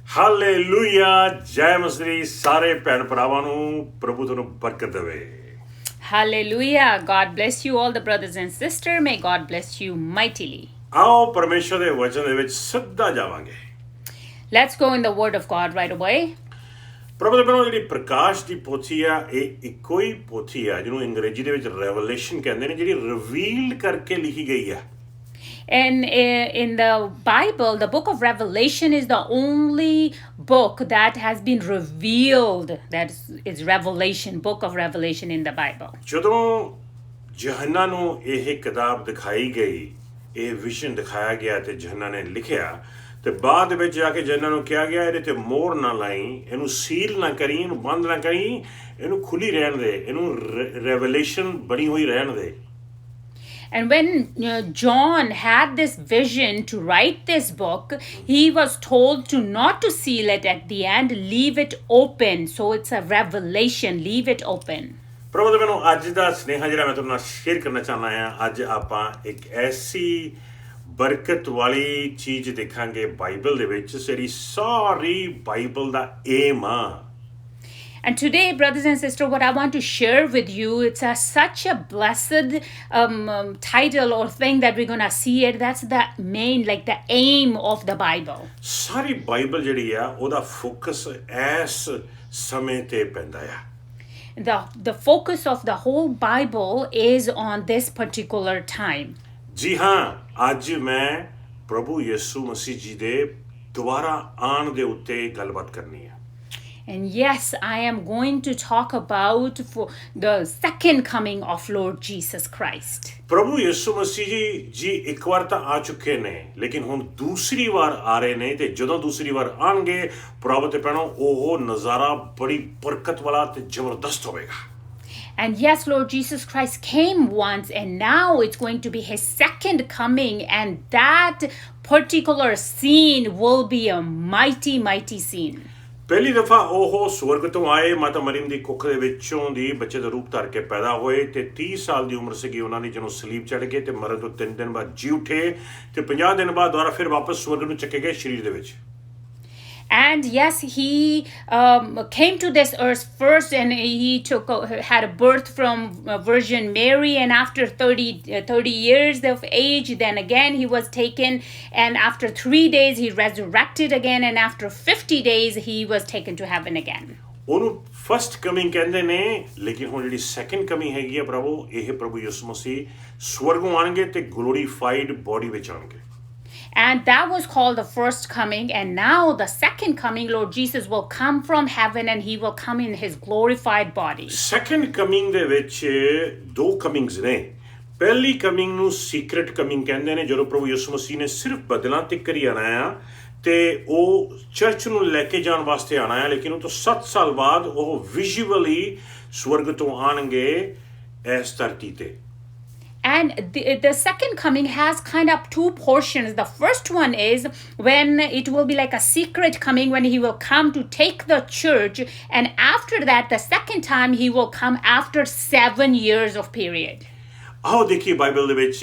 Hallelujah ਜੈ ਮਸੀਹ ਸਾਰੇ ਭੈਣ ਭਰਾਵਾਂ ਨੂੰ ਪ੍ਰਭੂ ਤੁਹਾਨੂੰ ਬਰਕਤ ਦੇਵੇ Hallelujah. God bless you all, the brothers and sisters. May God bless you mightily. ਆਓ ਪਰਮੇਸ਼ਰ ਦੇ ਵਚਨ ਦੇ ਵਿੱਚ ਸਿੱਧਾ ਜਾਵਾਂਗੇ Let's go in the Word of God right away. ਪ੍ਰਭੂ ਦੇ ਬਣਾਉ ਜਿਹੜੀ ਪ੍ਰਕਾਸ਼ ਦੀ ਪੋਥੀ ਆ ਇਹ ਇੱਕੋ ਹੀ ਪੋਥੀ ਆ ਜਿਹਨੂੰ ਅੰਗਰੇਜ਼ੀ ਦੇ ਵਿੱਚ ਰੈਵਲੇਸ਼ਨ ਕਹਿੰਦੇ ਨੇ ਜਿਹੜੀ ਰਿਵੀਲ ਕਰਕੇ ਲਿਖੀ ਗਈ ਆ And in the Bible, the book of Revelation is the only book that has been revealed. That is Revelation, book of Revelation in the Bible. ਜਦੋਂ ਯਹੰਨਾ ਨੂੰ ਇਹ ਕਿਤਾਬ ਦਿਖਾਈ ਗਈ ਇਹ ਵਿਜ਼ਨ ਦਿਖਾਇਆ ਗਿਆ ਤੇ ਯਹੰਨਾ ਨੇ ਲਿਖਿਆ ਤੇ ਬਾਅਦ ਵਿੱਚ ਜਾ ਕੇ ਯਹੰਨਾ ਨੂੰ ਕਿਹਾ ਗਿਆ ਇਹਦੇ ਤੇ ਮੋਹਰ ਨਾ ਲਾਈ ਇਹਨੂੰ ਸੀਲ ਨਾ ਕਰੀ ਇਹਨੂੰ ਬੰਦ ਨਾ ਕਰੀ ਇਹਨੂੰ ਖੁੱਲੀ ਰਹਿਣ ਦੇ ਇਹਨੂੰ ਰੈਵਲੇਸ਼ਨ ਬਣੀ ਹੋਈ ਰਹਿਣ ਦੇ And when John had this vision to write this book, he was told to not to seal it at the end, leave it open. So it's a revelation, leave it open. ਪ੍ਰਭੂ ਦੇ ਮੈਨੂੰ ਅੱਜ ਦਾ ਸਨੇਹਾ ਜਿਹੜਾ ਮੈਂ ਤੁਹਾਡੇ ਨਾਲ share ਕਰਨਾ ਚਾਹੁੰਦਾ ਹਾਂ ਅੱਜ ਆਪਾਂ ਇੱਕ ਐਸੀ ਬਰਕਤ ਵਾਲੀ ਚੀਜ਼ ਦੇਖਾਂਗੇ ਬਾਈਬਲ ਦੇ ਵਿੱਚ ਜਿਹੜੀ ਸਾਰੀ ਬਾਈਬਲ ਦਾ ਏਮ ਆ And today, brothers and sisters, what I want to share with you, it's such a blessed title or thing that we're going to see it. That's the main, like the aim of the Bible. Sorry Bible ਜਿਹੜੀ ਆ ਉਹਦਾ focus ਇਸ ਸਮੇਂ ਤੇ ਪੈਂਦਾ ਆ The focus of the whole Bible is on this particular time. ਜੀ ਹਾਂ ਅੱਜ ਮੈਂ ਪ੍ਰਭੂ ਯਿਸੂ ਮਸੀਹ ਜੀ ਦੇ ਦੁਬਾਰਾ ਆਉਣ ਦੇ ਉੱਤੇ ਗੱਲਬਾਤ ਕਰਨੀ ਹੈ And yes, I am going to talk about for the second coming of Lord Jesus Christ. ਪ੍ਰਭੂ ਯਿਸੂ ਮਸੀਹ ਜੀ ਇੱਕ ਵਾਰ ਤਾਂ ਆ ਚੁੱਕੇ ਨੇ ਲੇਕਿਨ ਹੁਣ ਦੂਸਰੀ ਵਾਰ ਆ ਰਹੇ ਨੇ ਤੇ ਜਦੋਂ ਦੂਸਰੀ ਵਾਰ ਆਣਗੇ ਪ੍ਰਭੂ ਤੇ ਪੈਣੋ ਉਹ ਨਜ਼ਾਰਾ ਬੜੀ ਬਰਕਤ ਵਾਲਾ ਤੇ ਜ਼ਬਰਦਸਤ ਹੋਵੇਗਾ And yes, Lord Jesus Christ came once and now it's going to be his second coming, and that particular scene will be a mighty, mighty scene. ਪਹਿਲੀ ਦਫਾ ਉਹ ਸਵਰਗ ਤੋਂ ਆਏ ਮਾਤਾ ਮਰੀਮ ਦੀ ਕੁੱਖ ਦੇ ਵਿੱਚੋਂ ਦੀ ਬੱਚੇ ਦਾ ਰੂਪ ਧਾਰ ਕੇ ਪੈਦਾ ਹੋਏ ਤੇ 30 ਸਾਲ ਦੀ ਉਮਰ ਸੀਗੀ ਉਹਨਾਂ ਦੀ ਜਦੋਂ ਸਲੀਬ ਚੜ੍ਹ ਗਏ ਤੇ ਮਰਨ ਤੋਂ 3 ਦਿਨ ਬਾਅਦ ਜੀ ਉੱਠੇ ਤੇ 50 ਦਿਨ ਬਾਅਦ ਦੁਬਾਰਾ ਫਿਰ ਵਾਪਸ ਸਵਰਗ ਨੂੰ ਚੱਕੇ ਗਏ ਸਰੀਰ ਦੇ ਵਿੱਚ And yes, he came to this earth first, and he had a birth from Virgin Mary, and after 30 years of age, then again he was taken, and after 3 days he resurrected again, and after 50 days he was taken to heaven again. ਉਹਨੂੰ first coming ਕਹਿੰਦੇ ਨੇ ਲੇਕਿਨ ਹੁਣ ਜਿਹੜੀ second coming ਹੈਗੀ ਆ ਪ੍ਰਭੂ ਇਹ ਪ੍ਰਭੂ ਯਿਸੂ ਮਸੀਹ ਸਵਰਗੋਂ ਆਣਗੇ ਤੇ ਗਲੋਰੀਫਾਈਡ ਬੋਡੀ ਵਿੱਚ ਆਣਗੇ And that was called the first coming. And now the second coming, Lord Jesus will come from heaven and he will come in his glorified body. Second coming ਦੇ ਵਿੱਚ ਦੋ ਕਮਿੰਗਸ ਨੇ ਪਹਿਲੀ ਕਮਿੰਗ ਨੂੰ ਸੀਕ੍ਰੇਟ ਕਮਿੰਗ ਕਹਿੰਦੇ ਨੇ ਜਦੋਂ ਪ੍ਰਭੂ ਯਿਸੂ ਮਸੀਹ ਨੇ ਸਿਰਫ ਬਦਲਾਂ ਤੱਕ ਹੀ ਆਣਾ ਆ ਤੇ ਉਹ ਚਰਚ ਨੂੰ ਲੈ ਕੇ ਜਾਣ ਵਾਸਤੇ ਆਣਾ ਹੈ ਲੇਕਿਨ ਉਹ ਤੋਂ 7 ਸਾਲ ਬਾਅਦ ਉਹ ਵਿਜ਼ੂਅਲੀ ਸਵਰਗ ਤੋਂ ਆਣਗੇ ਇਸ ਧਰਤੀ ਤੇ And the second coming has kind of two portions. The first one is when it will be like a secret coming, when he will come to take the church. And after that, the second time, he will come after 7 years of period. ਆਓ ਦੇਖੀਏ Bible ਦੇ ਵਿੱਚ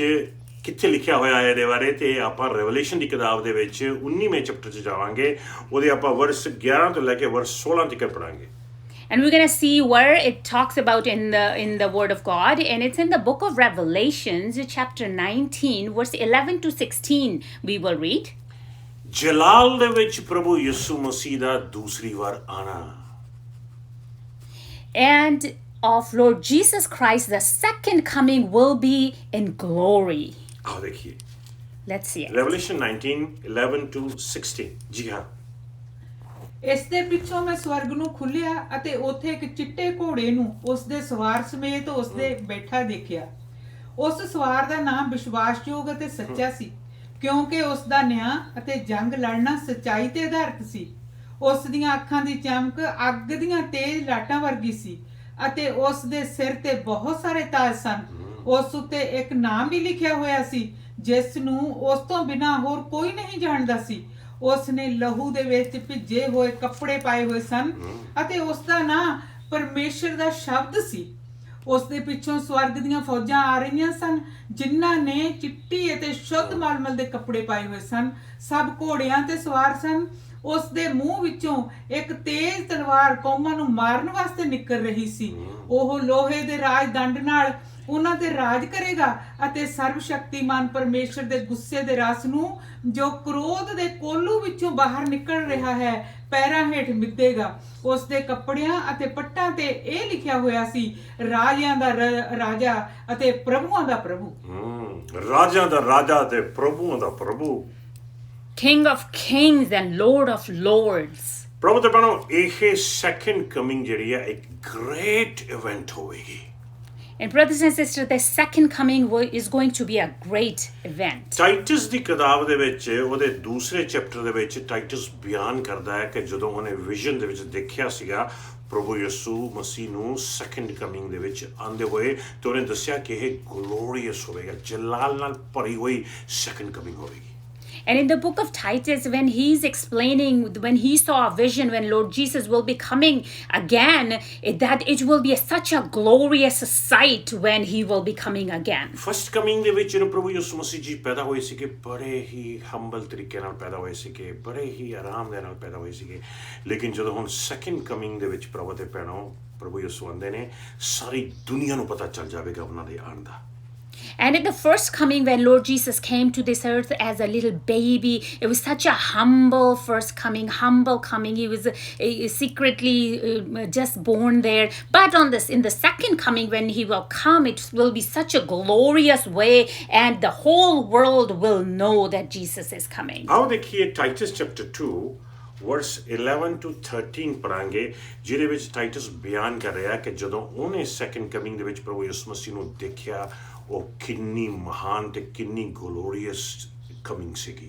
ਕਿੱਥੇ ਲਿਖਿਆ ਹੋਇਆ ਹੈ ਇਹਦੇ ਬਾਰੇ ਤੇ ਆਪਾਂ ਰੈਵਲੇਸ਼ਨ ਦੀ ਕਿਤਾਬ ਦੇ ਵਿੱਚ 19ਵੇਂ ਚੈਪਟਰ 'ਚ ਜਾਵਾਂਗੇ ਉਹਦੇ ਆਪਾਂ ਵਰਸ 11 ਤੋਂ ਲੈ ਕੇ ਵਰਸ 16 ਤੱਕ ਪੜਾਂਗੇ And we're going to see where it talks about in the Word of God. And it's in the book of Revelations, chapter 19, verse 11 to 16, we will read. ਜਲਾਲ ਦੇ ਵਿੱਚ ਪ੍ਰਭੂ ਯਿਸੂ ਮਸੀਹ ਦਾ ਦੂਸਰੀ ਵਾਰ ਆਣਾ And of Lord Jesus Christ, the second coming will be in glory. ਆਓ ਦੇਖੀਏ Let's see it. Revelation 19, 11 to 16 ਜੀ ਹਾਂ ਇਸ ਦੇ ਪਿੱਛੋਂ ਮੈਂ ਸਵਰਗ ਨੂੰ ਖੁੱਲਿਆ ਅਤੇ ਉੱਥੇ ਇੱਕ ਚਿੱਟੇ ਘੋੜੇ ਨੂੰ ਉਸ ਦੇ ਸਵਾਰ ਸਮੇਤ ਉਸ ਦੇ ਬੈਠਾ ਦੇਖਿਆ ਉਸ ਸਵਾਰ ਦਾ ਨਾਮ ਵਿਸ਼ਵਾਸਯੋਗ ਅਤੇ ਸੱਚਾ ਸੀ ਕਿਉਂਕਿ ਉਸ ਦਾ ਨਿਆਂ ਅਤੇ ਜੰਗ ਲੜਨਾ ਸੱਚਾਈ ਤੇ ਆਧਾਰਿਤ ਸੀ ਉਸ ਦੀਆਂ ਅੱਖਾਂ ਦੀ ਚਮਕ ਅੱਗ ਦੀਆਂ ਤੇਜ਼ ਲਾਟਾਂ ਵਰਗੀ ਸੀ ਅਤੇ ਉਸ ਦੇ ਸਿਰ ਤੇ ਬਹੁਤ ਸਾਰੇ ਤਾਜ ਸਨ ਉਸ ਉੱਤੇ ਇੱਕ ਨਾਮ ਵੀ ਲਿਖਿਆ ਹੋਇਆ ਸੀ ਜਿਸ ਨੂੰ ਉਸ ਤੋਂ ਬਿਨਾਂ ਹੋਰ ਕੋਈ ਨਹੀਂ ਜਾਣਦਾ ਸੀ ਉਸ ਨੇ ਲਹੂ ਦੇ ਵਿੱਚ ਭਿੱਜੇ ਹੋਏ ਕੱਪੜੇ ਪਾਏ ਹੋਏ ਸਨ ਅਤੇ ਉਸ ਦਾ ਨਾਂ ਪਰਮੇਸ਼ਰ ਦਾ ਸ਼ਬਦ ਸੀ ਉਸ ਦੇ ਪਿੱਛੋਂ ਸਵਰਗ ਦੀਆਂ ਫੌਜਾਂ ਆ ਰਹੀਆਂ ਸਨ ਜਿਨ੍ਹਾਂ ਨੇ ਚਿੱਟੀ ਅਤੇ ਸ਼ੁੱਧ ਮਲਮਲ ਦੇ ਕੱਪੜੇ ਪਾਏ ਹੋਏ ਸਨ ਸਭ ਘੋੜਿਆਂ ਤੇ ਸਵਾਰ ਸਨ ਉਸ ਦੇ ਮੂੰਹ ਵਿੱਚੋਂ ਇੱਕ ਤੇਜ਼ ਤਲਵਾਰ ਕੌਮਾਂ ਨੂੰ ਮਾਰਨ ਵਾਸਤੇ ਨਿਕਲ ਰਹੀ ਸੀ। ਉਹ ਲੋਹੇ ਦੇ ਰਾਜ ਦੰਡ ਨਾਲ ਉਹਨਾਂ ਤੇ ਰਾਜ ਕਰੇਗਾ ਅਤੇ ਸਰਵ ਸ਼ਕਤੀਮਾਨ ਪਰਮੇਸ਼ਰ ਦੇ ਗੁੱਸੇ ਦੇ ਰਸ ਨੂੰ ਜੋ ਕ੍ਰੋਧ ਦੇ ਕੋਲੂ ਵਿੱਚੋਂ ਬਾਹਰ ਨਿਕਲ ਰਿਹਾ ਹੈ ਪੈਰਾਂ ਹੇਠ ਮਿੱਧੇਗਾ। ਉਸ ਦੇ ਕੱਪੜਿਆਂ ਅਤੇ ਪੱਟਾਂ ਤੇ ਇਹ ਲਿਖਿਆ ਹੋਇਆ ਸੀ, ਰਾਜਿਆਂ ਦਾ ਰਾਜਾ ਅਤੇ ਪ੍ਰਭੂਆਂ ਦਾ ਪ੍ਰਭੂ। ਰਾਜਿਆਂ ਦਾ ਰਾਜਾ ਤੇ ਪ੍ਰਭੂਆਂ ਦਾ ਪ੍ਰਭੂ। King of kings and Lord of lords. ਪ੍ਰਭੂ ਤੇ ਭੈਣੋ, ਇਹ ਸੈਕੰਡ ਕਮਿੰਗ ਜਿਹੜੀ ਹੈ ਇੱਕ ਗ੍ਰੇਟ ਇਵੈਂਟ ਹੋਵੇਗੀ। And brothers and sisters, the second coming is going to be a great event. Titus ਦੀ ਕਿਤਾਬ ਦੇ ਵਿੱਚ ਉਹਦੇ ਦੂਸਰੇ ਚੈਪਟਰ ਦੇ ਵਿੱਚ ਟਾਈਟਸ ਬਿਆਨ ਕਰਦਾ ਹੈ ਕਿ ਜਦੋਂ ਉਹਨੇ ਵਿਜ਼ਨ ਦੇ ਵਿੱਚ ਦੇਖਿਆ ਸੀਗਾ ਪ੍ਰਭੂ ਯਿਸੂ ਮਸੀਹ ਨੂੰ ਸੈਕੰਡ ਕਮਿੰਗ ਦੇ ਵਿੱਚ ਆਉਂਦੇ ਹੋਏ, ਤੇ ਉਹਨੇ ਦੱਸਿਆ ਕਿ ਇਹ ਗਲੋਰੀਅਸ ਹੋਵੇਗਾ, ਜਲਾਲ ਨਾਲ ਭਰੀ ਹੋਈ ਸੈਕੰਡ ਕਮਿੰਗ ਹੋਵੇਗੀ। And in the book of Titus, when he's explaining, when he saw a vision, when Lord Jesus will be coming again, that it will be such a glorious sight when he will be coming again. First coming ਦੇ ਵਿੱਚ ਜਦੋਂ ਪ੍ਰਭੂ ਯਿਸੂ ਮਸੀਹ ਜੀ ਪੈਦਾ ਹੋਏ ਸੀਗੇ, ਬੜੇ ਹੀ ਹੰਬਲ ਤਰੀਕੇ ਨਾਲ ਪੈਦਾ ਹੋਏ ਸੀਗੇ, ਬੜੇ ਹੀ ਆਰਾਮ ਦੇ ਨਾਲ ਪੈਦਾ ਹੋਏ ਸੀਗੇ। ਲੇਕਿਨ ਜਦੋਂ ਹੁਣ ਸੈਕੰਡ ਕਮਿੰਗ ਦੇ ਵਿੱਚ ਪ੍ਰਭੂ ਤੇ ਭੈਣੋ ਪ੍ਰਭੂ ਯਿਸੂ ਆਉਂਦੇ ਨੇ, ਸਾਰੀ ਦੁਨੀਆ ਨੂੰ ਪਤਾ ਚੱਲ ਜਾਵੇਗਾ ਉਹਨਾਂ ਦੇ ਆਉਣ ਦਾ। And at the first coming, when Lord Jesus came to this earth as a little baby, it was such a humble first coming, humble coming. He was secretly just born there. But in the second coming, when he will come, it will be such a glorious way, and the whole world will know that Jesus is coming. ਆਓ ਦੇਖੀਏ Titus chapter 2 verse 11 to 13 ਪੜਾਂਗੇ, ਜਿਹਦੇ ਵਿੱਚ Titus ਬਿਆਨ ਕਰ ਰਿਹਾ ਕਿ ਜਦੋਂ ਉਹਨੇ ਸੈਕੰਡ ਕਮਿੰਗ ਦੇ ਵਿੱਚ ਪ੍ਰਭੂ ਯਿਸੂ ਮਸੀਹ ਨੂੰ ਦੇਖਿਆ, ਉਹ ਕਿੰਨੀ ਮਹਾਨ ਤੇ ਕਿੰਨੀ ਗਲੋਰੀਅਸ ਕਮਿੰਗ ਸੀਗੀ।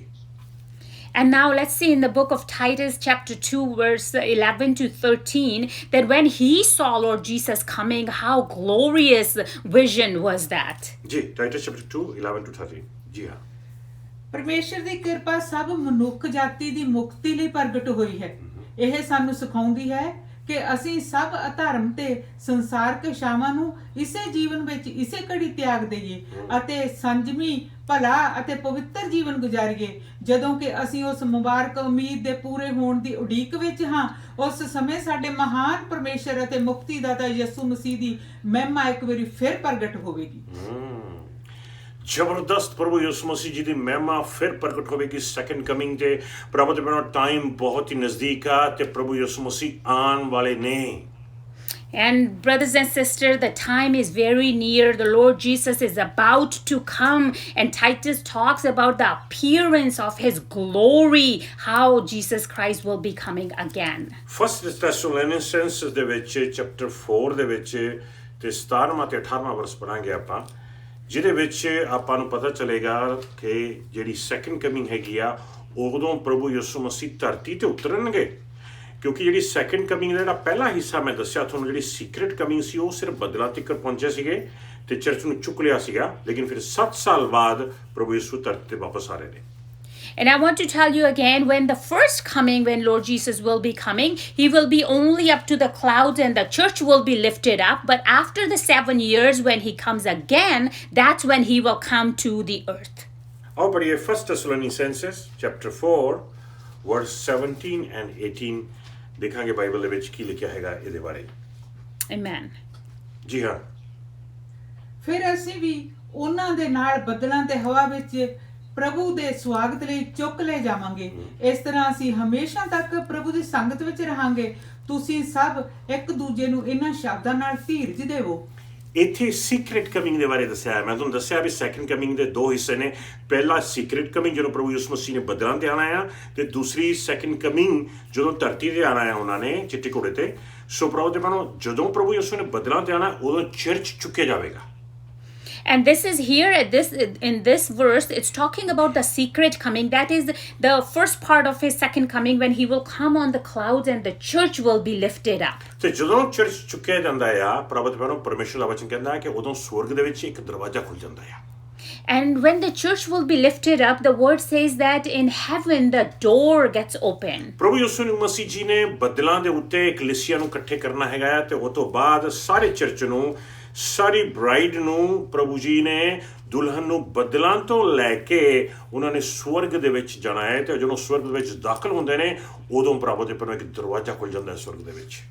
And now let's see in the book of Titus chapter 2 verse 11 to 13 that when he saw Lord Jesus coming, how glorious vision was that. ਜੀ ਟਾਈਟਸ ਚੈਪਟਰ 2 11 to 13। ਜੀ ਹਾਂ, ਪਰਮੇਸ਼ਰ ਦੀ ਕਿਰਪਾ ਸਭ ਮਨੁੱਖ ਜਾਤੀ ਦੀ ਮੁਕਤੀ ਲਈ ਪ੍ਰਗਟ ਹੋਈ ਹੈ। ਇਹ ਸਾਨੂੰ ਸਿਖਾਉਂਦੀ ਹੈ ਕਿ ਅਸੀਂ ਸਭ ਅਧਰਮ ਤੇ ਸੰਸਾਰਕ ਇਛਾਵਾਂ ਨੂੰ ਇਸੇ ਜੀਵਨ ਵਿੱਚ ਇਸੇ ਘੜੀ ਤਿਆਗ ਦਈਏ ਅਤੇ ਸੰਜਮੀ ਭਲਾ ਅਤੇ ਪਵਿੱਤਰ ਜੀਵਨ ਗੁਜ਼ਾਰੀਏ, ਜਦੋਂ ਕਿ ਅਸੀਂ ਉਸ ਮੁਬਾਰਕ ਉਮੀਦ ਦੇ ਪੂਰੇ ਹੋਣ ਦੀ ਉਡੀਕ ਵਿੱਚ ਹਾਂ। ਉਸ ਸਮੇਂ ਸਾਡੇ ਮਹਾਨ ਪਰਮੇਸ਼ਰ ਅਤੇ ਮੁਕਤੀਦਾਤਾ ਯਿਸੂ ਮਸੀਹ ਦੀ ਮਹਿਮਾ ਇੱਕ ਵਾਰੀ ਫਿਰ ਪ੍ਰਗਟ ਹੋਵੇਗੀ। ਜ਼ਬਰਦਸਤ ਪ੍ਰਭੂ ਯਿਸੂ ਮਸੀਹ ਜੀ ਦੀ ਮਹਿਮਾ ਫਿਰ ਪ੍ਰਗਟ ਹੋਵੇਗੀ ਸੈਕੰਡ ਕਮਿੰਗ ਤੇ। ਪ੍ਰਭੂ ਦੇ ਬਿਨਾਂ ਟਾਈਮ ਬਹੁਤ ਹੀ ਨਜ਼ਦੀਕ ਆ ਤੇ ਪ੍ਰਭੂ ਯਿਸੂ ਮਸੀਹ ਆਉਣ ਵਾਲੇ ਨੇ। And brothers and sisters, the time is very near. The Lord Jesus is about to come, and Titus talks about the appearance of his glory, how Jesus Christ will be coming again. First Thessalonians ਦੇ ਵਿੱਚ chapter 4 ਦੇ ਵਿੱਚ ਤੇ 17ਵਾਂ ਤੇ 18ਵਾਂ ਵਰਸ ਪੜਾਂਗੇ ਆਪਾਂ, ਜਿਹਦੇ ਵਿੱਚ ਆਪਾਂ ਨੂੰ ਪਤਾ ਚੱਲੇਗਾ ਕਿ ਜਿਹੜੀ ਸੈਕੰਡ ਕਮਿੰਗ ਹੈਗੀ ਆ, ਉਦੋਂ ਪ੍ਰਭੂ ਯਿਸੂ ਮਸੀਹ ਧਰਤੀ ਤੇ ਉਤਰਨਗੇ। ਕਿਉਂਕਿ ਜਿਹੜੀ ਸੈਕੰਡ ਕਮਿੰਗ ਦਾ ਜਿਹੜਾ ਪਹਿਲਾ ਹਿੱਸਾ ਮੈਂ ਦੱਸਿਆ ਤੁਹਾਨੂੰ, ਜਿਹੜੀ ਸੀਕ੍ਰੇਟ ਕਮਿੰਗ ਸੀ, ਉਹ ਸਿਰਫ ਬੱਦਲਾਂ ਤੱਕ ਪਹੁੰਚੇ ਸੀਗੇ ਤੇ ਚਰਚ ਨੂੰ ਚੁੱਕ ਲਿਆ ਸੀਗਾ। ਲੇਕਿਨ ਫਿਰ 7 ਸਾਲ ਬਾਅਦ ਪ੍ਰਭੂ ਯਿਸੂ ਧਰਤੀ ਤੇ ਵਾਪਸ ਆ ਰਹੇ ਨੇ। And I want to tell you again, when the first coming, when Lord Jesus will be coming, he will be only up to the clouds and the church will be lifted up. But after the 7 years, when he comes again, that's when he will come to the earth. ਆਓ ਪੜ੍ਹੀਏ first ਥੈਸਲੋਨੀਅਨਸ chapter 4 verse 17 and 18। ਦੇਖਾਂਗੇ Bible ਦੇ ਵਿੱਚ ਕੀ ਲਿਖਿਆ ਹੈਗਾ ਇਹਦੇ ਬਾਰੇ। Amen. ਜੀ ਹਾਂ, ਫਿਰ ਅਸੀਂ ਵੀ ਉਹਨਾਂ ਦੇ ਨਾਲ ਬੱਦਲਾਂ ਤੇ ਹਵਾ ਵਿੱਚ ਪ੍ਰਭੂ ਦੇ ਸਵਾਗਤ ਲਈ ਚੁੱਕ ਲੈ ਜਾਵਾਂਗੇ। ਇਸ ਤਰ੍ਹਾਂ ਅਸੀਂ ਹਮੇਸ਼ਾ ਤੱਕ ਪ੍ਰਭੂ ਦੀ ਸੰਗਤ ਵਿੱਚ ਰਹਾਂਗੇ। ਤੁਸੀਂ ਸਭ ਇੱਕ ਦੂਜੇ ਨੂੰ ਇਹਨਾਂ ਸ਼ਬਦਾਂ ਨਾਲ ਧੀਰਜ ਦੇਵੋ। ਇੱਥੇ ਸੀਕ੍ਰੇਟ ਕਮਿੰਗ ਦੇ ਬਾਰੇ ਦੱਸਿਆ ਹੈ। ਮੈਂ ਤੁਹਾਨੂੰ ਦੱਸਿਆ ਵੀ ਸੈਕੰਡ ਕਮਿੰਗ ਦੇ ਦੋ ਹਿੱਸੇ ਨੇ। ਪਹਿਲਾ ਸੀਕ੍ਰੇਟ ਕਮਿੰਗ ਜਦੋਂ ਪ੍ਰਭੂ ਯਿਸੂ ਮਸੀਹ ਨੇ ਬੱਦਲਾਂ ਤੇ ਆਉਣਾ ਆ, ਤੇ ਦੂਸਰੀ ਸੈਕੰਡ ਕਮਿੰਗ ਜਦੋਂ ਧਰਤੀ ਤੇ ਆਉਣਾ ਆ ਉਹਨਾਂ ਨੇ ਚਿੱਟੇ ਘੋੜੇ ਤੇ। ਸੋ ਪ੍ਰਭੂ ਦੇ ਮਨੋਂ ਜਦੋਂ ਪ੍ਰਭੂ ਯਿਸੂ ਨੇ ਬੱਦਲਾਂ ਤੇ ਆਉਣਾ, ਉਦੋਂ ਚਰਚ ਚੁੱਕਿਆ ਜਾਵੇਗਾ। And this is here in this verse, it's talking about the secret coming. That is the first part of his second coming, when he will come on the clouds and the church will be lifted up. ਤੇ ਜਦੋਂ church ਚੁੱਕਿਆ ਜਾਂਦਾ ਆ, ਪ੍ਰਭੂ ਦੇ ਮਨੋਂ ਪਰਮੇਸ਼ਰ ਦਾ ਵਚਨ ਕਹਿੰਦਾ ਹੈ ਕਿ ਉਦੋਂ ਸਵਰਗ ਦੇ ਵਿੱਚ ਇੱਕ ਦਰਵਾਜ਼ਾ ਖੁੱਲ ਜਾਂਦਾ ਆ। And when the church will be lifted up, the word says that in heaven the door gets open. ਪ੍ਰਭੂ ਯਿਸੂ ਮਸੀਹ ਜੀ ਨੇ ਬੱਦਲਾਂ ਦੇ ਉੱਤੇ ਕਲੀਸਿਆ ਨੂੰ ਇਕੱਠੇ ਕਰਨਾ ਹੈਗਾ, ਤੇ ਉਹ ਤੋਂ ਬਾਅਦ ਸਾਰੇ ਚਰਚ ਨੂੰ ਸਾਰੀ ਬ੍ਰਾਈਡ ਨੂੰ ਪ੍ਰਭੂ ਜੀ ਨੇ ਦੁਲਹਨ ਨੂੰ ਬਦਲਾਂ ਤੋਂ ਲੈ ਕੇ ਉਹਨਾਂ ਨੇ ਸਵਰਗ ਦੇ ਵਿੱਚ ਜਾਣਾ ਹੈ ਤੇ ਜਦੋਂ ਸਵਰਗ ਦੇ ਵਿੱਚ ਦਾਖਲ ਹੁੰਦੇ ਨੇ ਉਦੋਂ ਪ੍ਰਭੂ ਦੇ ਪਰੋਂ ਇੱਕ ਦਰਵਾਜ਼ਾ ਖੁੱਲ ਜਾਂਦਾ ਹੈ ਸਵਰਗ ਦੇ ਵਿੱਚ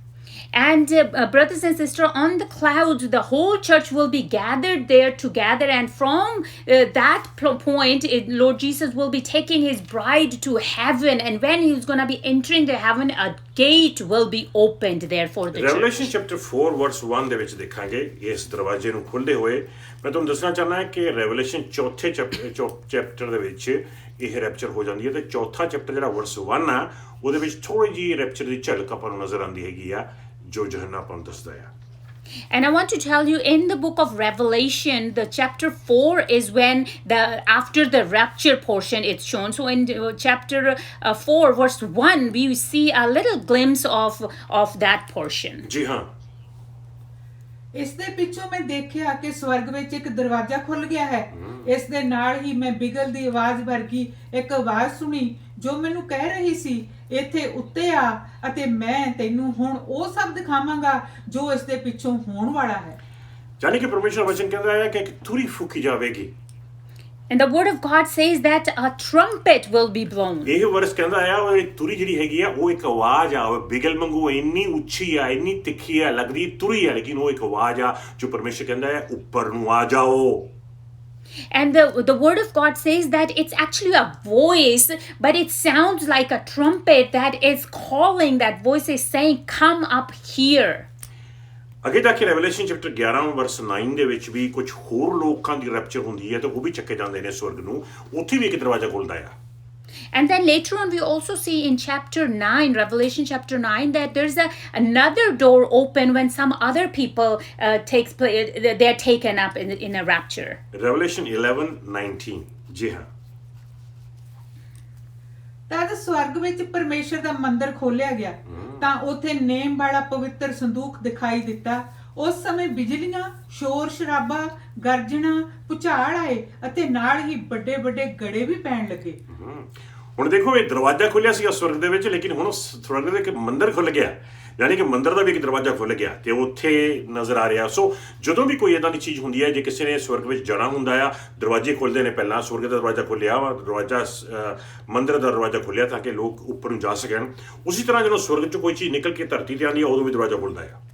And brothers and sisters, on the clouds, the whole church will be gathered there together. And from that point, Lord Jesus will be taking his bride to heaven. And when he's going to be entering the heaven, a gate will be opened there for the Revelation church. chapter 4 verse 1 ਦੇ ਵਿੱਚ ਦੇਖਾਂਗੇ ਇਸ ਦਰਵਾਜ਼ੇ ਨੂੰ ਖੁੱਲਦੇ ਹੋਏ ਮੈਂ ਤੁਹਾਨੂੰ ਦੱਸਣਾ ਚਾਹੁੰਦਾ ਹਾਂ ਕਿ ਰੈਵਲੇਸ਼ਨ ਚੌਥੇ ਚੈਪਟਰ ਦੇ ਵਿੱਚ ਇਹ ਰੈਪਚਰ ਹੋ ਜਾਂਦੀ ਹੈ ਤੇ ਚੌਥਾ ਚੈਪਟਰ ਜਿਹੜਾ ਵਰਸ 1 ਆ ਉਹਦੇ ਵਿੱਚ ਥੋੜੀ ਜਿਹੀ ਰੈਪਚਰ ਦੀ ਝਲਕ ਆਪਾਂ ਨੂੰ ਨਜ਼ਰ ਆਉਂਦੀ ਹੈਗੀ ਆ ਜੋ ਯਹੋਨਾ ਆਪਾਂ ਨੂੰ ਦੱਸਦਾ ਆ And I want to tell you, in the book of Revelation, the chapter 4 is when after the rapture portion it's shown. So in chapter 4 verse 1, we see a little glimpse of that portion. ਜੀ ਹਾਂ ਇਸ ਦੇ ਪਿੱਛੋਂ ਮੈਂ ਦੇਖਿਆ ਕਿ ਸਵਰਗ ਵਿੱਚ ਇੱਕ ਦਰਵਾਜ਼ਾ ਖੁੱਲ ਗਿਆ ਹੈ ਇਸ ਦੇ ਨਾਲ ਹੀ ਮੈਂ ਬਿਗਲ ਦੀ ਆਵਾਜ਼ ਵਰਗੀ ਇੱਕ ਆਵਾਜ਼ ਸੁਣੀ ਜੋ ਮੈਨੂੰ ਕਹਿ ਰਹੀ ਸੀ ਇੱਥੇ ਉੱਤੇ ਆ ਅਤੇ ਮੈਂ ਤੈਨੂੰ ਹੁਣ ਉਹ ਸਭ ਦਿਖਾਵਾਂਗਾ ਜੋ ਇਸ ਦੇ ਪਿੱਛੋਂ ਹੋਣ ਵਾਲਾ ਹੈ ਯਾਨੀ ਕਿ ਪਰਮੇਸ਼ਰ ਵਚਨ ਕਹਿੰਦਾ ਹੈ ਕਿ ਇੱਕ ਤੁਰੀ ਫੂਕੀ ਜਾਵੇਗੀ And the word of God says that a trumpet will be blown. ਇਹ ਵਰਸ ਕਹਿੰਦਾ ਆ ਉਹ ਤੁਰੀ ਜਿਹੜੀ ਹੈਗੀ ਆ ਉਹ ਇੱਕ ਆਵਾਜ਼ ਆ ਉਹ ਬਿਗਲ ਵਾਂਗੂ ਇੰਨੀ ਉੱਚੀ ਆ ਇੰਨੀ ਤਿੱਖੀ ਆ ਲੱਗਦੀ ਤੁਰੀ ਆ ਲੇਕਿਨ ਉਹ ਇੱਕ ਆਵਾਜ਼ ਆ ਜੋ ਪਰਮੇਸ਼ਰ ਕਹਿੰਦਾ ਹੈ ਉੱਪਰ ਨੂੰ ਆ ਜਾਓ And the word of God says that it's actually a voice, but it sounds like a trumpet that is calling. That voice is saying, come up here. ਅੱਗੇ ਜਾ ਕੇ ਰੈਵਲੇਸ਼ਨ ਚੈਪਟਰ 11 ਵਰਸ 9 ਦੇ ਵਿੱਚ ਵੀ ਕੁਝ ਹੋਰ ਲੋਕਾਂ ਦੀ ਰੈਪਚਰ ਹੁੰਦੀ ਹੈ ਤੇ ਉਹ ਵੀ ਚੱਕੇ ਜਾਂਦੇ ਨੇ ਸਵਰਗ ਨੂੰ ਉੱਥੇ ਵੀ ਇੱਕ ਦਰਵਾਜ਼ਾ ਖੁੱਲਦਾ ਆ And then later on, we also see in chapter 9, Revelation chapter 9, that there's another door open when some other people takes place. They're taken up in a rapture. Revelation 11:19 ਜੀ ਹਾਂ ਤਦ ਸਵਰਗ ਵਿੱਚ ਪਰਮੇਸ਼ਰ ਦਾ ਮੰਦਿਰ ਖੋਲਿਆ ਗਿਆ ਤਾਂ ਉੱਥੇ ਨੇਮ ਵਾਲਾ ਪਵਿੱਤਰ ਸੰਦੂਕ ਦਿਖਾਈ ਦਿੱਤਾ ਉਸ ਸਮੇਂ ਬਿਜਲੀਆਂ ਸ਼ੋਰ ਸ਼ਰਾਬਾ ਗਰਜਣਾ ਭੁਚਾਲ ਆਏ ਅਤੇ ਨਾਲ ਹੀ ਵੱਡੇ ਵੱਡੇ ਗੜੇ ਵੀ ਪੈਣ ਲੱਗੇ ਹੁਣ ਦੇਖੋ ਇਹ ਦਰਵਾਜ਼ਾ ਖੁੱਲਿਆ ਸੀਗਾ ਸਵਰਗ ਦੇ ਵਿੱਚ ਲੇਕਿਨ ਹੁਣ ਸਵਰਗ ਦੇ ਇੱਕ ਮੰਦਿਰ ਖੁੱਲ ਗਿਆ ਯਾਨੀ ਕਿ ਮੰਦਿਰ ਦਾ ਵੀ ਇੱਕ ਦਰਵਾਜ਼ਾ ਖੁੱਲ ਗਿਆ ਤੇ ਉੱਥੇ ਨਜ਼ਰ ਆ ਰਿਹਾ ਸੋ ਜਦੋਂ ਵੀ ਕੋਈ ਇਦਾਂ ਦੀ ਚੀਜ਼ ਹੁੰਦੀ ਹੈ ਜੇ ਕਿਸੇ ਨੇ ਸਵਰਗ ਵਿੱਚ ਜਾਣਾ ਹੁੰਦਾ ਆ ਦਰਵਾਜ਼ੇ ਖੁੱਲਦੇ ਨੇ ਪਹਿਲਾਂ ਸਵਰਗ ਦਾ ਦਰਵਾਜ਼ਾ ਖੁੱਲਿਆ ਵਾ ਮੰਦਿਰ ਦਾ ਦਰਵਾਜ਼ਾ ਖੁੱਲਿਆ ਤਾਂ ਕਿ ਲੋਕ ਉੱਪਰ ਨੂੰ ਜਾ ਸਕਣ ਉਸੇ ਤਰ੍ਹਾਂ ਜਦੋਂ ਸਵਰਗ 'ਚੋਂ ਕੋਈ ਚੀਜ਼ ਨਿਕਲ ਕੇ ਧਰਤੀ ਤੇ ਆਉਂਦੀ ਆ ਉਦੋਂ ਵੀ ਦਰਵਾਜ਼ਾ ਖੁੱਲਦਾ ਆ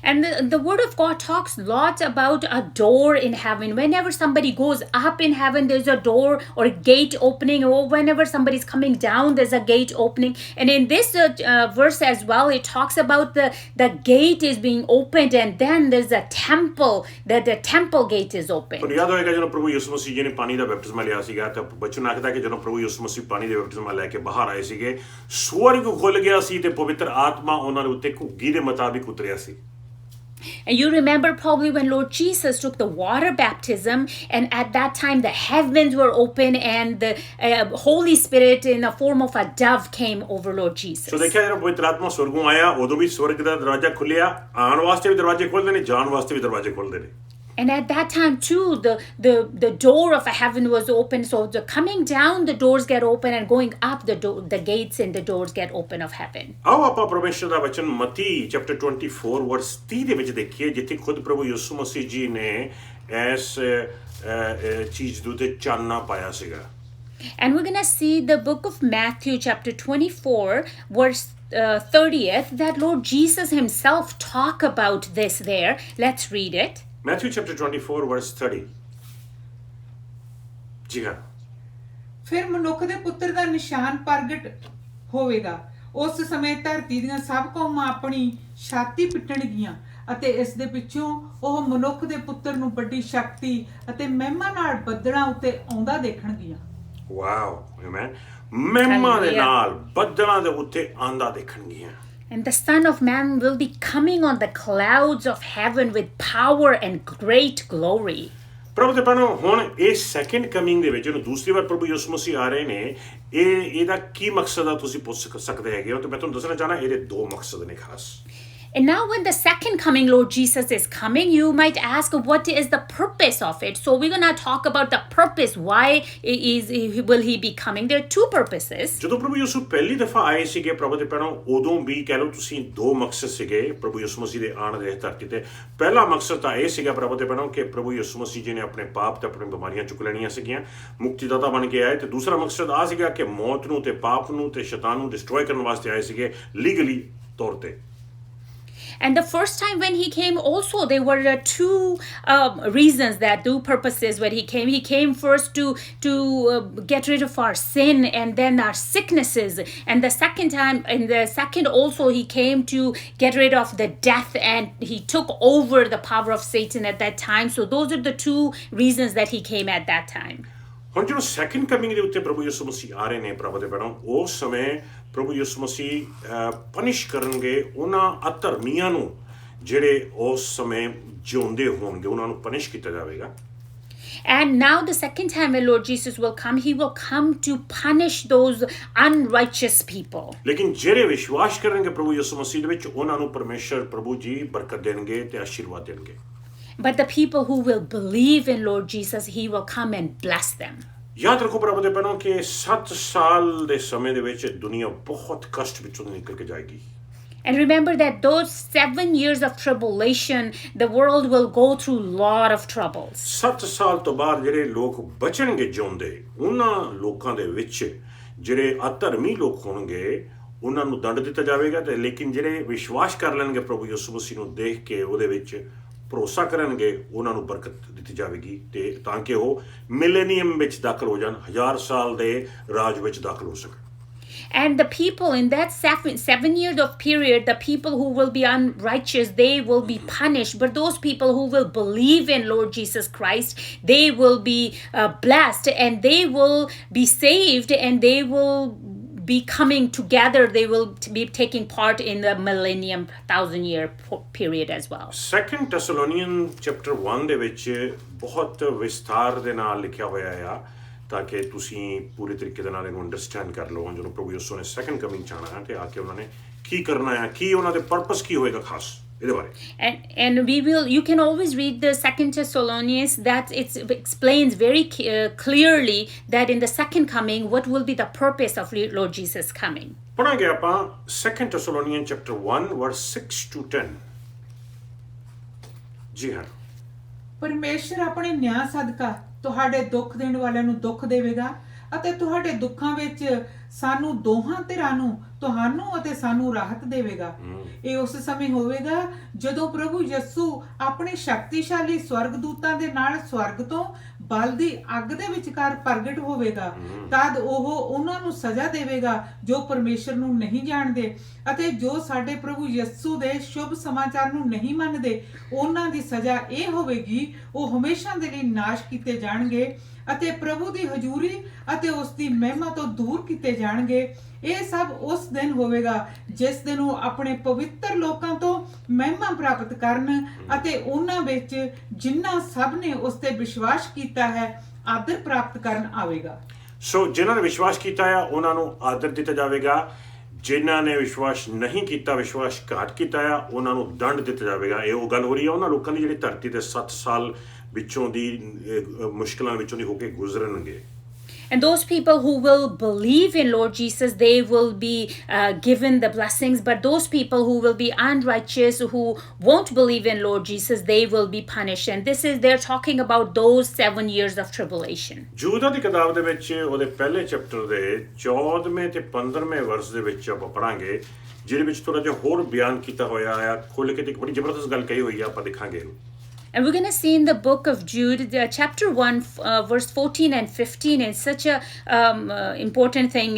And the word of God talks lots about a door in heaven. Whenever somebody goes up in heaven, there's a door or a gate opening. Or whenever somebody's coming down, there's a gate opening. And in this verse as well, it talks about the gate is being opened, and then there's a temple, that the temple gate is open. ਤੁਹਾਨੂੰ ਯਾਦ ਹੋਏਗਾ ਜਦੋਂ ਪ੍ਰਭੂ ਯਿਸੂ ਮਸੀਹ ਜੀ ਨੇ ਪਾਣੀ ਦਾ ਬਪਤਿਸਮਾ ਲਿਆ ਸੀਗਾ ਤਾਂ ਬਚਨ ਆਖਦਾ ਕਿ ਜਦੋਂ ਪ੍ਰਭੂ ਯਿਸੂ ਮਸੀਹ ਪਾਣੀ ਦੇ ਬਪਤਿਸਮਾ ਲੈ ਕੇ ਬਾਹਰ ਆਏ ਸੀਗੇ ਸਵਰਗ ਖੁੱਲ ਗਿਆ ਸੀ ਤੇ ਪਵਿੱਤਰ ਆਤਮਾ ਉਹਨਾਂ ਦੇ ਉੱਤੇ ਘੁੱਗੀ ਦੇ ਮੁਤਾਬਿਕ ਉਤਰਿਆ ਸੀ And you remember probably when Lord Jesus took the water baptism, and at that time the heavens were open and the Holy Spirit in the form of a dove came over Lord Jesus. So ਦੇਖਿਆ ਜਦੋਂ ਪਵਿੱਤਰ ਆਤਮਾ ਸਵਰਗੋਂ ਆਇਆ ਉਦੋਂ ਵੀ ਸਵਰਗ ਦਾ ਦਰਵਾਜ਼ਾ ਖੁੱਲਿਆ ਆਉਣ ਵਾਸਤੇ ਵੀ ਦਰਵਾਜ਼ੇ ਖੁੱਲਦੇ ਨੇ ਜਾਣ ਵਾਸਤੇ ਵੀ ਦਰਵਾਜ਼ੇ ਖੁੱਲਦੇ ਨੇ And at that time too, the door of heaven was open. So the coming down, the doors get open, and going up, the gates and the doors get open of heaven. ਆਓ ਆਪਾਂ ਪਰਮੇਸ਼ਰ ਦਾ ਵਚਨ ਮਤੀ chapter 24 ਵਰਸ 30 ਦੇ ਵਿੱਚ ਦੇਖੀਏ ਜਿੱਥੇ ਖੁਦ ਪ੍ਰਭੂ ਯਿਸੂ ਮਸੀਹ ਜੀ ਨੇ ਇਸ ਚੀਜ਼ ਦੇ ਉੱਤੇ ਚਾਨਣਾ ਪਾਇਆ ਸੀਗਾ And we're going to see the book of Matthew chapter 24 verse 30th that Lord Jesus himself talk about this there. Let's read it. Matthew chapter 24 verse 30 ਜੀ ਹਾਂ ਫਿਰ ਮਨੁੱਖ ਦੇ ਪੁੱਤਰ ਦਾ ਨਿਸ਼ਾਨ ਪ੍ਰਗਟ ਹੋਵੇਗਾ ਉਸ ਸਮੇਂ ਧਰਤੀ ਦੀਆਂ ਸਭ ਕੌਮਾਂ ਆਪਣੀ ਛਾਤੀ ਪਿੱਟਣਗੀਆਂ ਅਤੇ ਇਸ ਦੇ ਪਿੱਛੋਂ ਉਹ ਮਨੁੱਖ ਦੇ ਪੁੱਤਰ ਨੂੰ ਵੱਡੀ ਸ਼ਕਤੀ ਅਤੇ ਮਹਿਮਾ ਨਾਲ ਬੱਦਲਾਂ ਉੱਤੇ ਆਉਂਦਾ ਦੇਖਣਗੀਆਂ ਵਾਓ ਆਮੇਨ ਮਹਿਮਾ ਦੇ ਨਾਲ ਬੱਦਲਾਂ ਦੇ ਉੱਤੇ ਆਂਦਾ ਦੇਖਣਗੀਆਂ And the Son of Man will be coming on the clouds of heaven with power and great glory. ਪ੍ਰਭੂ ਦੇ ਭੈਣੋ ਹੁਣ ਇਹ ਸੈਕੰਡ ਕਮਿੰਗ ਦੇ ਵਿੱਚ ਜਦੋਂ ਦੂਸਰੀ ਵਾਰ ਪ੍ਰਭੂ ਯਿਸੂ ਮਸੀਹ ਆ ਰਹੇ ਨੇ ਇਹਦਾ ਕੀ ਮਕਸਦ ਆ ਤੁਸੀਂ ਪੁੱਛ ਸਕਦੇ ਹੈਗੇ ਹੋ ਤੇ ਮੈਂ ਤੁਹਾਨੂੰ ਦੱਸਣਾ ਚਾਹਣਾ ਇਹਦੇ ਦੋ ਮਕਸਦ ਨੇ ਖਾਸ And now when the second coming, Lord Jesus is coming, you might ask, what is the purpose of it? So we're going to talk about the purpose. Why will he be coming? There are two purposes. ਜਦੋਂ ਪ੍ਰਭੂ ਯਿਸੂ ਪਹਿਲੀ ਦਫਾ ਆਏ ਸੀਗੇ ਪ੍ਰਭੂ ਦੇ ਪੈਰੋਂ, ਉਦੋਂ ਵੀ ਕਹਿ ਲਓ ਤੁਸੀਂ ਦੋ ਮਕਸਦ ਸੀਗੇ ਪ੍ਰਭੂ ਯਿਸੂ ਮਸੀਹ ਦੇ ਆਉਣ ਦੇ ਧਰਤੀ ਤੇ। ਪਹਿਲਾ ਮਕਸਦ ਤਾਂ ਇਹ ਸੀਗਾ ਪ੍ਰਭੂ ਦੇ ਪੈਰੋਂ ਕਿ ਪ੍ਰਭੂ ਯਿਸੂ ਮਸੀਹ ਜੀ ਨੇ ਆਪਣੇ ਪਾਪ ਤੇ ਆਪਣੀ ਬਿਮਾਰੀਆਂ ਚੁੱਕ ਲੈਣੀਆਂ ਸੀਗੀਆਂ, ਮੁਕਤੀਦਾਤਾ ਬਣ ਕੇ ਆਏ। ਤੇ ਦੂਸਰਾ ਮਕਸਦ ਆ ਸੀਗਾ ਕਿ ਮੌਤ ਨੂੰ ਤੇ ਪਾਪ ਨੂੰ ਤੇ ਸ਼ੈਤਾਨ ਨੂੰ ਡਿਸਟਰੋਏ ਕਰਨ ਵਾਸਤੇ ਆਏ ਸੀਗੇ ਲੀਗਲੀ ਤੌਰ ਤੇ। And the first time when he came also, there were two reasons, that two purposes when he came. He came first to get rid of our sin and then our sicknesses. And the second time, in the second also, he came to get rid of the death, and he took over the power of Satan at that time. So those are the two reasons that he came at that time. ਹੁਣ ਜਦੋਂ second coming ਦੇ ਉੱਤੇ ਪ੍ਰਭੂ ਯਿਸੂ ਮਸੀਹ ਆ ਰਹੇ ਨੇ ਪ੍ਰਭੂ ਦੇ ਪੈਰੋਂ, ਉਸ ਸਮੇਂ ਪ੍ਰਭੂ ਯਿਸੂ ਮਸੀਹ ਪਨਿਸ਼ ਕਰਨਗੇ ਉਹਨਾਂ ਅਧਰਮੀਆਂ ਨੂੰ ਜਿਹੜੇ ਉਸ ਸਮੇਂ ਜਿਉਂਦੇ ਹੋਣਗੇ, ਉਹਨਾਂ ਨੂੰ ਪਨਿਸ਼ ਕੀਤਾ ਜਾਵੇਗਾ। And now the second time when Lord Jesus will come, he will come to punish those unrighteous people. ਲੇਕਿਨ ਜਿਹੜੇ ਵਿਸ਼ਵਾਸ ਕਰਨਗੇ ਪ੍ਰਭੂ ਯਿਸੂ ਮਸੀਹ ਦੇ ਵਿੱਚ, ਉਹਨਾਂ ਨੂੰ ਪਰਮੇਸ਼ਰ ਪ੍ਰਭੂ ਜੀ ਬਰਕਤ ਦੇਣਗੇ ਤੇ ਆਸ਼ੀਰਵਾਦ ਦੇਣਗੇ। But the people who will believe in Lord Jesus, he will come and bless them. ਯਾਦ ਰੱਖੋ ਪ੍ਰਭੂ ਦੇ ਪੈਰੋਂ ਕਿ 7 ਸਾਲ ਦੇ ਸਮੇਂ ਦੇ ਵਿੱਚ ਦੁਨੀਆ ਬਹੁਤ ਕਸ਼ਟ ਵਿੱਚੋਂ ਨਿਕਲ ਕੇ ਜਾਏਗੀ। And remember that those 7 years of tribulation, the world will go through a lot of troubles. 7 ਸਾਲ ਤੋਂ ਬਾਅਦ ਜਿਹੜੇ ਲੋਕ ਬਚਣਗੇ ਜਿਉਂਦੇ, ਉਹਨਾਂ ਲੋਕਾਂ ਦੇ ਵਿੱਚ ਜਿਹੜੇ ਅਧਰਮੀ ਲੋਕ ਹੋਣਗੇ ਉਹਨਾਂ ਨੂੰ ਦੰਡ ਦਿੱਤਾ ਜਾਵੇਗਾ, ਤੇ ਲੇਕਿਨ ਜਿਹੜੇ ਵਿਸ਼ਵਾਸ ਕਰ ਲੈਣਗੇ ਪ੍ਰਭੂ ਯਿਸੂ ਮਸੀਹ ਨੂੰ ਦੇਖ ਕੇ, ਉਹਦੇ ਵਿੱਚ ਭਰੋਸਾ ਕਰਨਗੇ, ਉਹਨਾਂ ਨੂੰ ਬਰਕਤ ਦਿੱਤੀ ਜਾਵੇਗੀ, ਤੇ ਤਾਂ ਕਿ ਉਹ ਮਿਲੇਨੀਅਮ ਵਿੱਚ ਦਾਖਲ ਹੋ ਜਾਣ, 1000 ਸਾਲ ਦੇ ਰਾਜ ਵਿੱਚ ਦਾਖਲ ਹੋ ਸਕਣ। And the people in that 7 years of period, the people who will be unrighteous, they will be punished. But those people who will believe in Lord Jesus Christ, they will be blessed, and they will be saved, and they will be coming together. They will be taking part in the millennium 1000-year period as well. Second Thessalonians chapter 1 ਦੇ ਵਿੱਚ ਬਹੁਤ ਵਿਸਥਾਰ ਦੇ ਨਾਲ ਲਿਖਿਆ ਹੋਇਆ ਆ, ਤਾਂ ਕਿ ਤੁਸੀਂ ਪੂਰੇ ਤਰੀਕੇ ਦੇ ਨਾਲ ਇਹਨੂੰ ਅੰਡਰਸਟੈਂਡ ਕਰ ਲਓ। ਜਦੋਂ ਪ੍ਰਭੂ ਯਿਸੂ ਨੇ ਸੈਕੰਡ ਕਮਿੰਗ 'ਚ ਆਉਣਾ ਹੈ ਤੇ ਆ ਕੇ ਉਹਨਾਂ ਨੇ ਕੀ ਕਰਨਾ ਹੈ, ਕੀ ਉਹਨਾਂ ਦੇ ਪਰਪਸ ਕੀ ਹੋਏਗਾ ਖਾਸ, ਇਹਦੇ ਬਾਰੇ। And you can always read the Second Thessalonians, that it explains very clearly that in the second coming, what will be the purpose of Lord Jesus coming. ਪੜਾਂਗੇ ਆਪਾਂ Second Thessalonians chapter 1 verse 6 to 10। ਜੀ ਹਾਂ, ਪਰਮੇਸ਼ਰ ਆਪਣੇ ਨਿਆਂ ਸਦਕਾ ਤੁਹਾਡੇ ਦੁੱਖ ਦੇਣ ਵਾਲਿਆਂ ਨੂੰ ਦੁੱਖ ਦੇਵੇਗਾ, ਅਤੇ ਤੁਹਾਡੇ ਦੁੱਖਾਂ ਵਿੱਚ ਸਾਨੂੰ ਦੋਹਾਂ ਧਿਰਾਂ ਨੂੰ, ਤੁਹਾਨੂੰ ਅਤੇ ਸਾਨੂੰ ਰਾਹਤ ਦੇਵੇਗਾ। ਇਹ ਉਸ ਸਮੇਂ ਹੋਵੇਗਾ ਜਦੋਂ ਪ੍ਰਭੂ ਯਿਸੂ ਆਪਣੇ ਸ਼ਕਤੀਸ਼ਾਲੀ ਸਵਰਗਦੂਤਾਂ ਦੇ ਨਾਲ ਸਵਰਗ ਤੋਂ ਬਲਦੀ ਅੱਗ ਦੇ ਵਿਚਕਾਰ ਪ੍ਰਗਟ ਹੋਵੇਗਾ। ਤਦ ਉਹ ਉਹਨਾਂ ਨੂੰ ਸਜ਼ਾ ਦੇਵੇਗਾ ਜੋ ਪਰਮੇਸ਼ਰ ਨੂੰ ਨਹੀਂ ਜਾਣਦੇ, ਅਤੇ ਜੋ ਸਾਡੇ ਪ੍ਰਭੂ ਯਿਸੂ ਦੇ ਸ਼ੁਭ ਸਮਾਚਾਰ ਨੂੰ ਨਹੀਂ ਮੰਨਦੇ, ਉਹਨਾਂ ਦੀ ਸਜ਼ਾ ਇਹ ਹੋਵੇਗੀ, ਉਹ ਹਮੇਸ਼ਾ ਦੇ ਲਈ ਨਾਸ਼ ਕੀਤੇ ਜਾਣਗੇ ਅਤੇ ਪ੍ਰਭੂ ਦੀ ਹਜ਼ੂਰੀ ਅਤੇ ਉਸ ਦੀ ਮਹਿਮਾ ਤੋਂ ਦੂਰ ਕੀਤੇ ਜਾਣਗੇ। ਇਹ ਸਭ ਉਸ ਦਿਨ ਹੋਵੇਗਾ ਜਿਸ ਦਿਨ ਉਹ ਆਪਣੇ ਪਵਿੱਤਰ ਲੋਕਾਂ ਤੋਂ ਮਹਿਮਾ ਪ੍ਰਾਪਤ ਕਰਨ ਅਤੇ ਉਹਨਾਂ ਵਿੱਚ ਜਿਨ੍ਹਾਂ ਸਭ ਨੇ ਉਸ ਤੇ ਵਿਸ਼ਵਾਸ ਕੀਤਾ ਹੈ ਆਦਰ ਪ੍ਰਾਪਤ ਕਰਨ ਆਵੇਗਾ। ਸੋ ਜਿਨ੍ਹਾਂ ਨੇ ਵਿਸ਼ਵਾਸ ਕੀਤਾ ਆ ਉਹਨਾਂ ਨੂੰ ਆਦਰ ਦਿੱਤਾ ਜਾਵੇਗਾ, ਜਿਨ੍ਹਾਂ ਨੇ ਵਿਸ਼ਵਾਸ ਨਹੀਂ ਕੀਤਾ, ਵਿਸ਼ਵਾਸ ਘਾਟ ਕੀਤਾ ਆ, ਉਹਨਾਂ ਨੂੰ ਦੰਡ ਦਿੱਤਾ ਜਾਵੇਗਾ। ਇਹ ਉਹ ਗੱਲ ਹੋ ਰਹੀ ਹੈ ਉਹਨਾਂ ਲੋਕਾਂ ਦੀ ਜਿਹੜੇ ਧਰਤੀ ਤੇ 7 ਸਾਲ ਵਿੱਚੋਂ ਦੀ ਮੁਸ਼ਕਲਾਂ ਵਿੱਚੋਂ ਦੀ ਹੋ ਕੇ ਗੁਜ਼ਰਨਗੇ। And those people who will believe in Lord Jesus, they will be given the blessings. But those people who will be unrighteous, who won't believe in Lord Jesus, they will be punished. And they're talking about those 7 years of tribulation. ਜੂਦਾ ਦੀ ਕਿਤਾਬ ਦੇ ਵਿੱਚ ਉਹਦੇ ਪਹਿਲੇ chapter ਦੇ 14ਵੇਂ ਤੇ 15ਵੇਂ ਵਰਸ ਦੇ ਵਿੱਚ ਆਪਾਂ ਪੜਾਂਗੇ, ਜਿਹਦੇ ਵਿੱਚ ਥੋੜਾ ਜਿਹਾ ਹੋਰ ਬਿਆਨ ਕੀਤਾ ਹੋਇਆ ਆ, ਖੁੱਲ੍ਹ ਕੇ ਤੇ ਇੱਕ ਬੜੀ ਜ਼ਬਰਦਸਤ ਗੱਲ ਕਹੀ ਹੋਈ ਆ, ਆਪਾਂ ਦੇਖਾਂਗੇ ਇਹਨੂੰ। And we're going to see in the book of Jude, chapter 1, verse 14 and 15, and such a important thing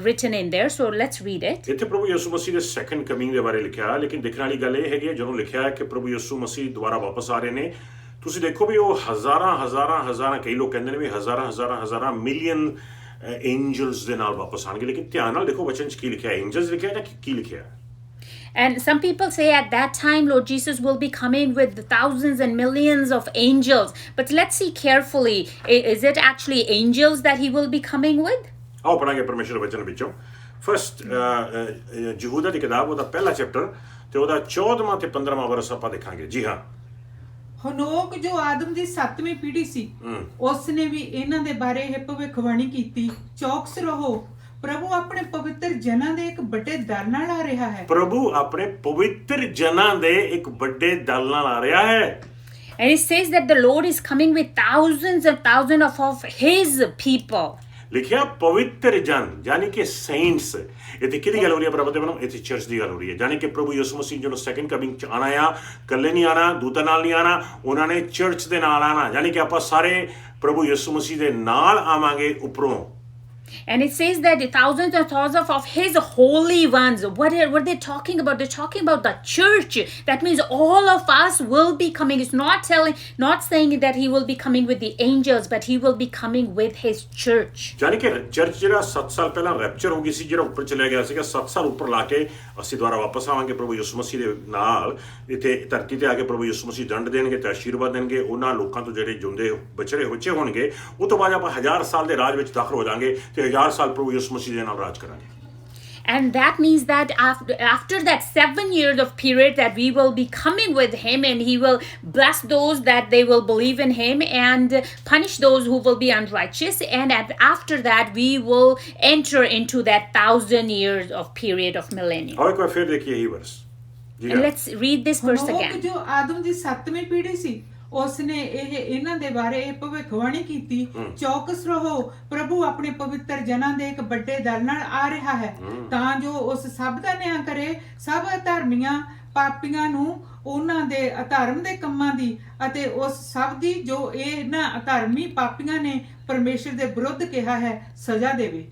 written in there. So let's read it. ਇੱਥੇ ਪ੍ਰਭੂ ਯਿਸੂ ਮਸੀਹ ਦੇ ਸੈਕੰਡ ਕਮਿੰਗ ਦੇ ਬਾਰੇ ਲਿਖਿਆ, ਲੇਕਿਨ ਦੇਖਣ ਵਾਲੀ ਗੱਲ ਇਹ ਹੈਗੀ ਹੈ ਜਦੋਂ ਲਿਖਿਆ ਹੈ ਕਿ ਪ੍ਰਭੂ ਯਿਸੂ ਮਸੀਹ ਦੁਬਾਰਾ ਵਾਪਸ ਆ ਰਹੇ ਨੇ, ਤੁਸੀਂ ਦੇਖੋ ਵੀ ਉਹ ਹਜ਼ਾਰਾਂ, ਕਈ ਲੋਕ ਕਹਿੰਦੇ ਨੇ ਵੀ ਹਜ਼ਾਰਾਂ ਮਿਲੀਅਨ ਐਂਜਲਸ ਦੇ ਨਾਲ ਵਾਪਸ ਆਣਗੇ। ਲੇਕਿਨ ਧਿਆਨ ਨਾਲ ਦੇਖੋ ਵਚਨ 'ਚ ਕੀ ਲਿਖਿਆ, ਐਂਜਲਸ ਲਿਖਿਆ ਜਾਂ ਕੀ ਲਿਖਿਆ। And some people say at that time, Lord Jesus will be coming with thousands and millions of angels. But let's see carefully. Is it actually angels that he will be coming with? ਆਓ ਪੜਾਂਗੇ ਪਰਮੇਸ਼ਰ ਵਚਨ ਵਿੱਚੋਂ first ਯਹੂਦਾ ਦੀ ਕਿਤਾਬ ਉਹਦਾ ਪਹਿਲਾ chapter ਤੇ ਉਹਦਾ 14ਵਾਂ ਤੇ 15ਵਾਂ ਵਰਸ ਆਪਾਂ ਦੇਖਾਂਗੇ। ਜੀ ਹਾਂ। ਹਨੋਕ ਜੋ ਆਦਮ ਦੀ 7ਵੀਂ ਪੀੜ੍ਹੀ ਸੀ, ਉਸ ਨੇ ਵੀ ਇਹਨਾਂ ਦੇ ਬਾਰੇ ਇਹ ਭਵਿੱਖਬਾਣੀ ਕੀਤੀ, ਚੌਕਸ ਰਹੋ, ਪ੍ਰਭੂ ਆਪਣੇ ਪਵਿੱਤਰ ਜਨਾਂ ਦੇ ਇੱਕ ਵੱਡੇ ਦਲ ਨਾਲ ਆ ਰਿਹਾ ਹੈ। ਪ੍ਰਭੂ ਆਪਣੇ ਪਵਿੱਤਰ ਜਨਾਂ ਦੇ ਇੱਕ ਵੱਡੇ ਦਲ ਨਾਲ ਆ ਰਿਹਾ ਹੈ। And it says that the Lord is coming with thousands and thousands of his people. ਲਿਖਿਆ ਪਵਿੱਤਰ ਜਨ ਯਾਨੀ ਕਿ ਸੇਂਟਸ। ਇੱਥੇ ਕਿਹਦੀ ਗੱਲ ਹੋ ਰਹੀ ਹੈ ਪ੍ਰਭੂ ਦੇ ਵੱਲੋਂ? ਇੱਥੇ ਚਰਚ ਦੀ ਗੱਲ ਹੋ ਰਹੀ ਹੈ, ਯਾਨੀ ਕਿ ਪ੍ਰਭੂ ਯਿਸੂ ਮਸੀਹ ਜਦੋਂ ਸੈਕੰਡ ਕਮਿੰਗ ਚ ਆਣਾ ਆ, ਇਕੱਲੇ ਨਹੀਂ ਆਣਾ, ਦੂਤਾਂ ਨਾਲ ਨਹੀਂ ਆਣਾ, ਉਹਨਾਂ ਨੇ ਚਰਚ ਦੇ ਨਾਲ ਆਣਾ, ਯਾਨੀ ਕਿ ਆਪਾਂ ਸਾਰੇ ਪ੍ਰਭੂ ਯਿਸੂ ਮਸੀਹ ਦੇ ਨਾਲ ਆਵਾਂਗੇ ਉੱਪਰੋਂ। And it says that thousands and thousands of his holy ones. What are they talking about? They're talking about the church. That means all of us will be coming. It's not saying that he will be coming with the angels, but he will be coming with his church. ਯਾਨੀ ਕਿ church ਜਿਹੜਾ 7 ਸਾਲ ਪਹਿਲਾਂ rupture ਹੋ ਗਈ ਸੀ, ਜਿਹੜਾ ਉੱਪਰ ਚਲਿਆ ਗਿਆ ਸੀਗਾ, 7 ਸਾਲ ਉੱਪਰ ਲਾ ਕੇ ਅਸੀਂ ਦੁਬਾਰਾ ਵਾਪਸ ਆਵਾਂਗੇ ਪ੍ਰਭੂ ਯਿਸੂ ਮਸੀਹ ਦੇ ਨਾਲ। ਇੱਥੇ ਧਰਤੀ ਤੇ ਆ ਕੇ ਪ੍ਰਭੂ ਯਿਸੂ ਮਸੀਹ ਦੰਡ ਦੇਣਗੇ ਤੇ ਆਸ਼ੀਰਵਾਦ ਦੇਣਗੇ ਉਹਨਾਂ ਲੋਕਾਂ ਤੋਂ ਜਿਹੜੇ ਜਿਉਂਦੇ ਬਚੜੇ ਹੋਚੇ ਹੋਣਗੇ। ਉਹ ਤੋਂ ਬਾਅਦ ਆਪਾਂ 1000 ਸਾਲ ਦੇ ਰਾਜ ਵਿੱਚ ਦਾਖਲ ਹੋ ਜਾਵਾਂਗੇ ਤੇ 1000 ਸਾਲ ਪ੍ਰਭੂ ਯਿਸੂ ਮਸੀਹ ਦੇ ਨਾਲ ਰਾਜ ਕਰਾਂਗੇ। And that means that after that 7 years of period that we will be coming with him, and he will bless those that they will believe in him and punish those who will be unrighteous. And after that we will enter into that 1000 years of period of millennium. ਆਓ ਇੱਕ ਵਾਰ ਫਿਰ ਦੇਖੀਏ ਇਹ ਵਰਸ। And let's read this verse ਹਨੋਕ again. ਜੋ ਆਦਮ ਦੀ 7ਵੀਂ ਪੀੜ੍ਹੀ ਸੀ, ਉਸ ਨੇ ਇਹਨਾਂ ਦੇ ਬਾਰੇ ਇਹ ਭਵਿੱਖਬਾਣੀ ਕੀਤੀ, ਚੌਕਸ ਰਹੋ, ਪ੍ਰਭੂ ਆਪਣੇ ਪਵਿੱਤਰ ਜਨਾਂ ਦੇ ਇੱਕ ਵੱਡੇ ਦਲ ਨਾਲ ਆ ਰਿਹਾ ਹੈ, ਤਾਂ ਜੋ ਉਸ ਸਭ ਦਾ ਨਿਆਂ ਕਰੇ, ਸਭ ਅਧਰਮੀਆਂ ਪਾਪੀਆਂ ਨੂੰ ਉਹਨਾਂ ਦੇ ਅਧਰਮ ਦੇ ਕੰਮਾਂ ਦੀ ਅਤੇ ਉਸ ਸਭ ਦੀ ਜੋ ਇਹਨਾਂ ਅਧਰਮੀ ਪਾਪੀਆਂ ਨੇ ਪਰਮੇਸ਼ਰ ਦੇ ਵਿਰੁੱਧ ਕਿਹਾ ਹੈ ਸਜ਼ਾ ਦੇਵੇ।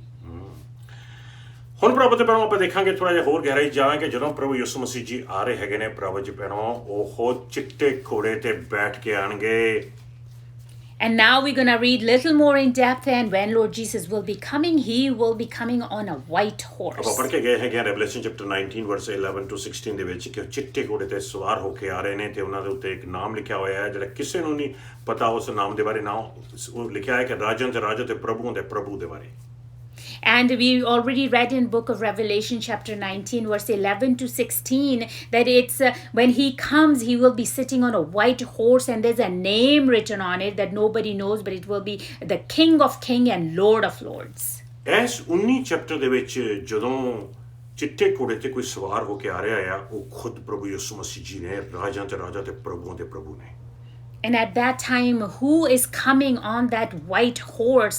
ਹੁਣ ਪ੍ਰਭੂ ਦੇ ਪੈਰੋਂ ਆਪਾਂ ਦੇਖਾਂਗੇ, ਥੋੜਾ ਜਿਹਾ ਹੋਰ ਗਹਿਰਾਈ ਜਾਵਾਂਗੇ। ਜਦੋਂ ਪ੍ਰਭੂ ਯਿਸੂ ਮਸੀਹ ਜੀ ਆ ਰਹੇ ਹੈਗੇ ਨੇ ਪ੍ਰਭੂ ਜੀ ਪੈਰੋਂ, ਉਹ ਚਿੱਟੇ ਘੋੜੇ ਤੇ ਬੈਠ ਕੇ ਆਣਗੇ। And now we're going to read little more in depth, and when Lord Jesus will be coming, he will be coming on a white horse. ਆਪਾਂ ਪੜ੍ਹ ਕੇ ਗਏ ਹੈਗੇ ਰੈਵਲੇਸ਼ਨ ਚੈਪਟਰ 19 ਵਰਸ 11 to 16 ਦੇ ਵਿੱਚ ਕਿ ਉਹ ਚਿੱਟੇ ਘੋੜੇ ਤੇ ਸਵਾਰ ਹੋ ਕੇ ਆ ਰਹੇ ਨੇ ਤੇ ਉਹਨਾਂ ਦੇ ਉੱਤੇ ਇੱਕ ਨਾਮ ਲਿਖਿਆ ਹੋਇਆ ਹੈ ਜਿਹੜਾ ਕਿਸੇ ਨੂੰ ਨਹੀਂ ਪਤਾ ਉਸ ਨਾਮ ਦੇ ਬਾਰੇ। ਨਾਮ ਉਹ ਲਿਖਿਆ ਹੈ ਕਿ ਰਾਜਨ ਤੇ ਰਾਜਾ ਤੇ ਪ੍ਰਭੂ ਦੇ ਪ੍ਰਭੂ ਦੇ ਬਾਰੇ। And we already read in book of Revelation chapter 19 verse 11 to 16 that it's when he comes, he will be sitting on a white horse, and there's a name written on it that nobody knows, but it will be the King of Kings and Lord of Lords. ਇਸ 19 chapter ਦੇ ਵਿੱਚ ਜਦੋਂ ਚਿੱਟੇ ਘੋੜੇ ਤੇ ਕੋਈ ਸਵਾਰ ਹੋ ਕੇ ਆ ਰਿਹਾ ਆ, ਉਹ ਖੁਦ ਪ੍ਰਭੂ ਯਿਸੂ ਮਸੀਹ ਜੀ ਨੇ, ਰਾਜਾਂ ਤੇ ਰਾਜਾ ਤੇ ਪ੍ਰਭੂਆਂ ਦੇ ਪ੍ਰਭੂ ਨੇ। And at that time, who is coming on that white horse?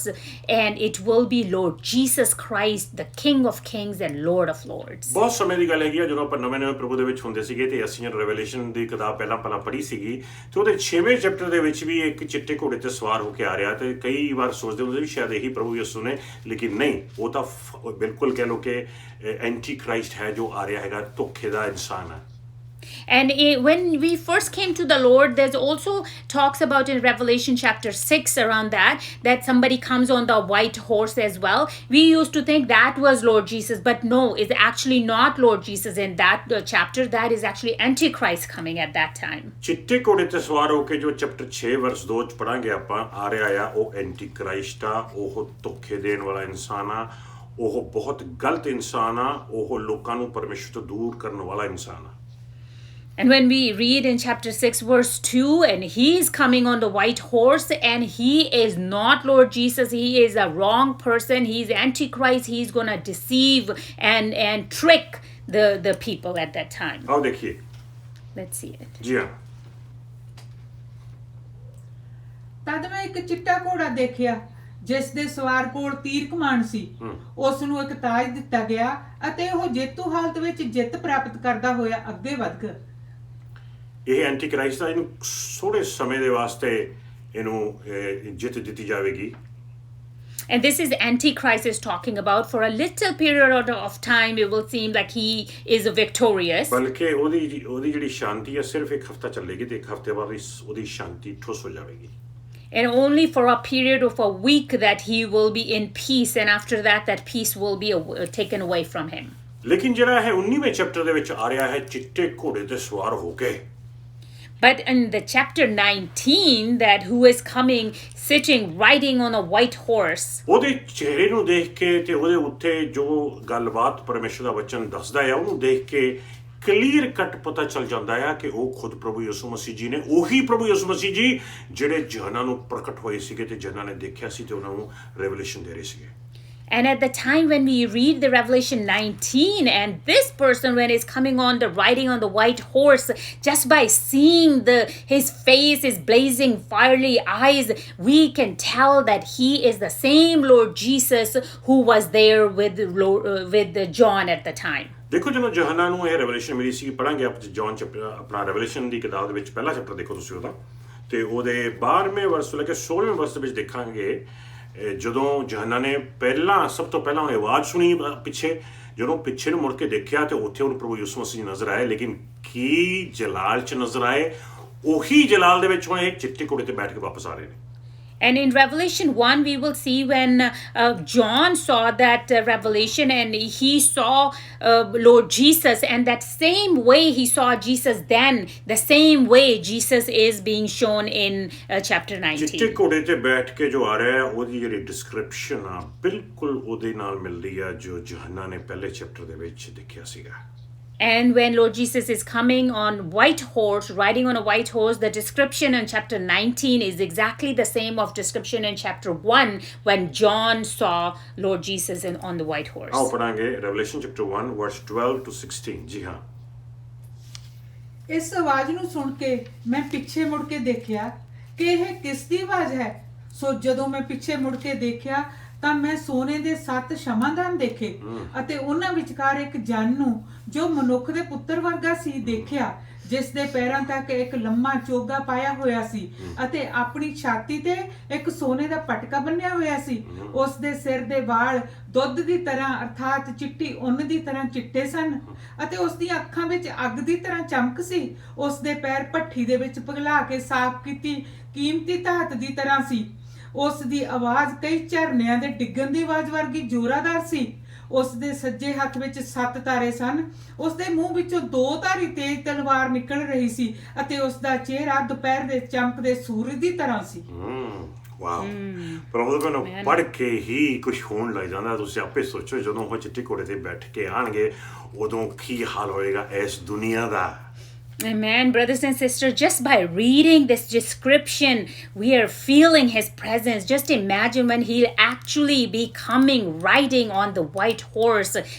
And it will be Lord Jesus Christ, the King of Kings and Lord of Lords. ਬਹੁਤ ਸਮੇਂ ਦੀ ਗੱਲ ਹੈਗੀ ਆ ਜਦੋਂ ਆਪਾਂ ਨਵੇਂ ਪ੍ਰਭੂ ਦੇ ਵਿੱਚ ਹੁੰਦੇ ਸੀਗੇ ਤੇ ਅਸੀਂ ਰੈਵਲੇਸ਼ਨ ਦੀ ਕਿਤਾਬ ਪਹਿਲਾਂ ਪੜ੍ਹੀ ਸੀਗੀ ਤੇ ਉਹਦੇ 6ਵੇਂ ਚੈਪਟਰ ਦੇ ਵਿੱਚ ਵੀ ਇੱਕ ਚਿੱਟੇ ਘੋੜੇ ਤੇ ਸਵਾਰ ਹੋ ਕੇ ਆ ਰਿਹਾ ਤੇ ਕਈ ਵਾਰ ਸੋਚਦੇ ਹੁੰਦੇ ਵੀ ਸ਼ਾਇਦ ਇਹੀ ਪ੍ਰਭੂ ਯਿਸੂ ਨੇ, ਲੇਕਿਨ ਨਹੀਂ, ਉਹ ਤਾਂ ਬਿਲਕੁਲ ਕਹਿ ਲਓ ਕਿ ਐਂਟੀ ਕ੍ਰਾਈਸਟ ਹੈ ਜੋ ਆ ਰਿਹਾ ਹੈਗਾ, ਧੋਖੇ ਦਾ ਇਨਸਾਨ ਹੈ। And when we first came to the Lord, there's also talks about in Revelation chapter 6 around that somebody comes on the white horse as well. We used to think that was Lord Jesus, but no, it's actually not Lord Jesus in that chapter. That is actually Antichrist coming at that time. ਚਿੱਟੇ ਘੋੜੇ ਤੇ ਸਵਾਰ ਹੋ ਕੇ ਜੋ chapter 6 ਵਰਸ 2 ਚ ਪੜਾਂਗੇ ਆਪਾਂ, ਆ ਰਿਹਾ ਆ, ਉਹ ਐਂਟੀ ਕ੍ਰਾਈਸਟ ਆ, ਉਹ ਧੋਖੇ ਦੇਣ ਵਾਲਾ ਇਨਸਾਨ ਆ, ਉਹ ਬਹੁਤ ਗਲਤ ਇਨਸਾਨ ਆ, ਉਹ ਲੋਕਾਂ ਨੂੰ ਪਰਮੇਸ਼ਰ ਤੋਂ ਦੂਰ ਕਰਨ ਵਾਲਾ ਇਨਸਾਨ ਆ। And when we read in chapter 6 verse 2, and he is coming on the white horse, and he is not Lord Jesus, he is a wrong person, he's Antichrist, he's going to deceive and trick the people at that time. ਆਓ ਦੇਖੀਏ। Let's see it. ਜੀ ਹਾਂ। ਤਦ ਮੈਂ ਇੱਕ ਚਿੱਟਾ ਘੋੜਾ ਦੇਖਿਆ ਜਿਸ ਦੇ ਸਵਾਰ ਕੋਲ ਤੀਰ ਕਮਾਨ ਸੀ, ਉਸ ਨੂੰ ਇੱਕ ਤਾਜ ਦਿੱਤਾ ਗਿਆ ਅਤੇ ਉਹ ਜੇਤੂ ਹਾਲਤ ਵਿੱਚ ਜਿੱਤ ਪ੍ਰਾਪਤ ਕਰਦਾ ਹੋਇਆ ਅੱਗੇ ਵਧ ਗਿਆ। ਇਹ ਐਂਟੀ ਕ੍ਰਾਈਸਟ ਦਾ, ਇਹਨੂੰ ਥੋੜੇ ਸਮੇਂ ਦੇ ਵਾਸਤੇ ਇਹਨੂੰ ਜਿੱਤ ਦਿੱਤੀ ਜਾਵੇਗੀ। And this is Antichrist is talking about. For a little period of time, it will seem like he is victorious. ਬਲਕਿ ਉਹਦੀ ਜਿਹੜੀ ਸ਼ਾਂਤੀ ਹੈ ਸਿਰਫ ਇੱਕ ਹਫ਼ਤਾ ਚੱਲੇਗੀ ਤੇ ਇੱਕ ਹਫ਼ਤੇ ਬਾਅਦ ਉਹਦੀ ਸ਼ਾਂਤੀ ਠੁੱਸ ਹੋ ਜਾਵੇਗੀ। And only for a period of a week that he will be in peace, and after that peace will be taken away from him. ਲੇਕਿਨ ਜਿਹੜਾ ਹੈ 19ਵੇਂ ਚੈਪਟਰ ਦੇ ਵਿੱਚ ਆ ਰਿਹਾ ਹੈ ਚਿੱਟੇ ਘੋੜੇ ਤੇ ਸਵਾਰ ਹੋ ਕੇ। But in the chapter 19, that who is coming, sitting, riding on a white horse, ਉਹਦੇ ਚਿਹਰੇ ਨੂੰ ਦੇਖ ਕੇ ਤੇ ਉਹਦੇ ਉੱਤੇ ਜੋ ਗੱਲਬਾਤ ਪਰਮੇਸ਼ਰ ਦਾ ਵਚਨ ਦੱਸਦਾ ਹੈ ਉਹਨੂੰ ਦੇਖ ਕੇ ਕਲੀਅਰ ਕੱਟ ਪਤਾ ਚੱਲ ਜਾਂਦਾ ਹੈ ਕਿ ਉਹ ਖੁਦ ਪ੍ਰਭੂ ਯਿਸੂ ਮਸੀਹ ਜੀ ਨੇ, ਉਹੀ ਪ੍ਰਭੂ ਯਿਸੂ ਮਸੀਹ ਜੀ ਜਿਹੜੇ ਯਹੋਨਾ ਨੂੰ ਪ੍ਰਗਟ ਹੋਏ ਸੀਗੇ ਤੇ ਯਹੋਨਾ ਨੇ ਦੇਖਿਆ ਸੀ ਤੇ ਉਹਨਾਂ ਨੂੰ ਰੈਵਲੇਸ਼ਨ ਦੇ ਰਹੇ ਸੀਗੇ। and at the time when we read the Revelation 19, and this person when is coming on the riding on the white horse, just by seeing his face, his blazing fiery eyes, we can tell that he is the same Lord Jesus who was there with John at the time. ਦੇਖੋ ਜਦੋਂ ਯਹੋਨਾ ਨੂੰ ਇਹ revolution ਮਿਲੀ ਸੀ, ਪੜਾਂਗੇ ਆਪ John ਆਪਣਾ revolution ਦੀ ਕਿਤਾਬ ਦੇ ਵਿੱਚ ਪਹਿਲਾ ਚੈਪਟਰ ਦੇਖੋ ਤੁਸੀਂ ਉਹਦਾ, ਤੇ ਉਹਦੇ 12ਵੇਂ ਵਰਸ ਤੋਂ ਲੈ ਕੇ 16ਵੇਂ ਵਰਸ ਦੇ ਵਿੱਚ ਦੇਖਾਂਗੇ ਜਦੋਂ ਯਹੋਨਾ ਨੇ ਸਭ ਤੋਂ ਪਹਿਲਾਂ ਉਹਨੇ ਆਵਾਜ਼ ਸੁਣੀ ਪਿੱਛੇ, ਜਦੋਂ ਪਿੱਛੇ ਨੂੰ ਮੁੜ ਕੇ ਦੇਖਿਆ ਤੇ ਉੱਥੇ ਉਹਨੂੰ ਪ੍ਰਭੂ ਯਿਸੂ ਮਸੀਹ ਨਜ਼ਰ ਆਏ, ਲੇਕਿਨ ਕੀ ਜਲਾਲ 'ਚ ਨਜ਼ਰ ਆਏ, ਉਹੀ ਜਲਾਲ ਦੇ ਵਿੱਚ ਹੁਣ ਇਹ ਚਿੱਟੇ ਘੋੜੇ ਤੇ ਬੈਠ ਕੇ ਵਾਪਸ ਆ ਰਹੇ ਨੇ। And in Revelation 1, we will see when John saw that revelation and he saw Lord Jesus, and that same way he saw Jesus then, the same way Jesus is being shown in chapter 19. ਚਿੱਟੇ ਘੋੜੇ ਤੇ ਬੈਠ ਕੇ ਜੋ ਆ ਰਿਹਾ ਹੈ ਉਹਦੀ ਜਿਹੜੀ ਡਿਸਕ੍ਰਿਪਸ਼ਨ ਆ ਬਿਲਕੁਲ ਉਹਦੇ ਨਾਲ ਮਿਲਦੀ ਆ ਜੋ ਯਹੋਨਾ ਨੇ ਪਹਿਲੇ ਚੈਪਟਰ ਦੇ ਵਿੱਚ ਦੇਖਿਆ ਸੀਗਾ। And when Lord Jesus is coming on white horse, riding on a white horse, the description in chapter 19 is exactly the same of description in chapter 1 when John saw Lord Jesus on the white horse. ਆਓ ਪੜਾਂਗੇ Revelation chapter 1 verse 12 to 16। ਜੀ ਹਾਂ, ਇਸ ਆਵਾਜ਼ ਨੂੰ ਸੁਣ ਕੇ ਮੈਂ ਪਿੱਛੇ ਮੁੜ ਕੇ ਦੇਖਿਆ ਕਿ ਇਹ ਕਿਸ ਦੀ ਆਵਾਜ਼ ਹੈ। ਸੋ ਜਦੋਂ ਮੈਂ ਪਿੱਛੇ ਮੁੜ ਕੇ ਦੇਖਿਆ ਤਾਂ ਮੈਂ ਸੋਨੇ ਦੇ 7 ਸ਼ਮਾਦਾਨ ਦੇਖੇ ਅਤੇ ਉਹਨਾਂ ਵਿਚਕਾਰ ਇੱਕ ਜਨ ਨੂੰ ਜੋ ਮਨੁੱਖ ਦੇ ਪੁੱਤਰ ਵਰਗਾ ਸੀ ਦੇਖਿਆ, ਜਿਸ ਦੇ ਪੈਰਾਂ ਤੱਕ ਇੱਕ ਲੰਮਾ ਚੋਗਾ ਪਾਇਆ ਹੋਇਆ ਸੀ ਅਤੇ ਆਪਣੀ ਛਾਤੀ ਤੇ ਇੱਕ ਸੋਨੇ ਦਾ ਪਟਕਾ ਬੰਨਿਆ ਹੋਇਆ ਸੀ। ਉਸ ਦੇ ਸਿਰ ਦੇ ਵਾਲ ਦੁੱਧ ਦੀ ਤਰ੍ਹਾਂ ਅਰਥਾਤ ਚਿੱਟੀ ਉੱਨ ਦੀ ਤਰ੍ਹਾਂ ਚਿੱਟੇ ਸਨ ਅਤੇ ਉਸ ਦੀਆਂ ਅੱਖਾਂ ਵਿੱਚ ਅੱਗ ਦੀ ਤਰ੍ਹਾਂ ਚਮਕ ਸੀ। ਉਸ ਦੇ ਪੈਰ ਭੱਠੀ ਦੇ ਵਿੱਚ ਪਿਘਲਾ ਕੇ ਸਾਫ਼ ਕੀਤੀ ਕੀਮਤੀ ਧਾਤ ਦੀ ਤਰ੍ਹਾਂ ਸੀ। ਉਸ ਦੀ ਆਵਾਜ਼ ਕਈ ਝਰਨਿਆਂ ਦੇ ਡਿੱਗਣ ਦੀ ਆਵਾਜ਼ ਵਰਗੀ ਜ਼ੋਰਾਦਾਰ ਸੀ। ਉਸ ਦੇ ਸੱਜੇ ਹੱਥ ਵਿੱਚ 7 ਤਾਰੇ ਸਨ। ਉਸ ਦੇ ਮੂੰਹ ਵਿੱਚੋਂ 2 ਧਾਰੀ ਤੇਜ਼ ਤਲਵਾਰ ਨਿਕਲ ਰਹੀ ਸੀ ਅਤੇ ਉਸ ਦਾ ਚਿਹਰਾ ਦੁਪਹਿਰ ਦੇ ਚਮਕਦੇ ਸੂਰਜ ਦੀ ਤਰ੍ਹਾਂ ਸੀ। ਵਾਓ, ਪ੍ਰਭੂ ਨੂੰ ਪੜ੍ਹ ਕੇ ਹੀ ਕੁਝ ਹੋਣ ਲੱਗ ਜਾਂਦਾ। ਤੁਸੀਂ ਆਪੇ ਸੋਚੋ ਜਦੋਂ ਉਹ ਚਿੱਟੇ ਘੋੜੇ ਤੇ ਬੈਠ ਕੇ ਆਣਗੇ ਉਦੋਂ ਕੀ ਹਾਲ ਹੋਏਗਾ ਇਸ ਦੁਨੀਆ ਦਾ। Amen, brothers and sisters, just by reading this description, we are feeling his presence. Just imagine when he'll actually be coming riding on the white horse,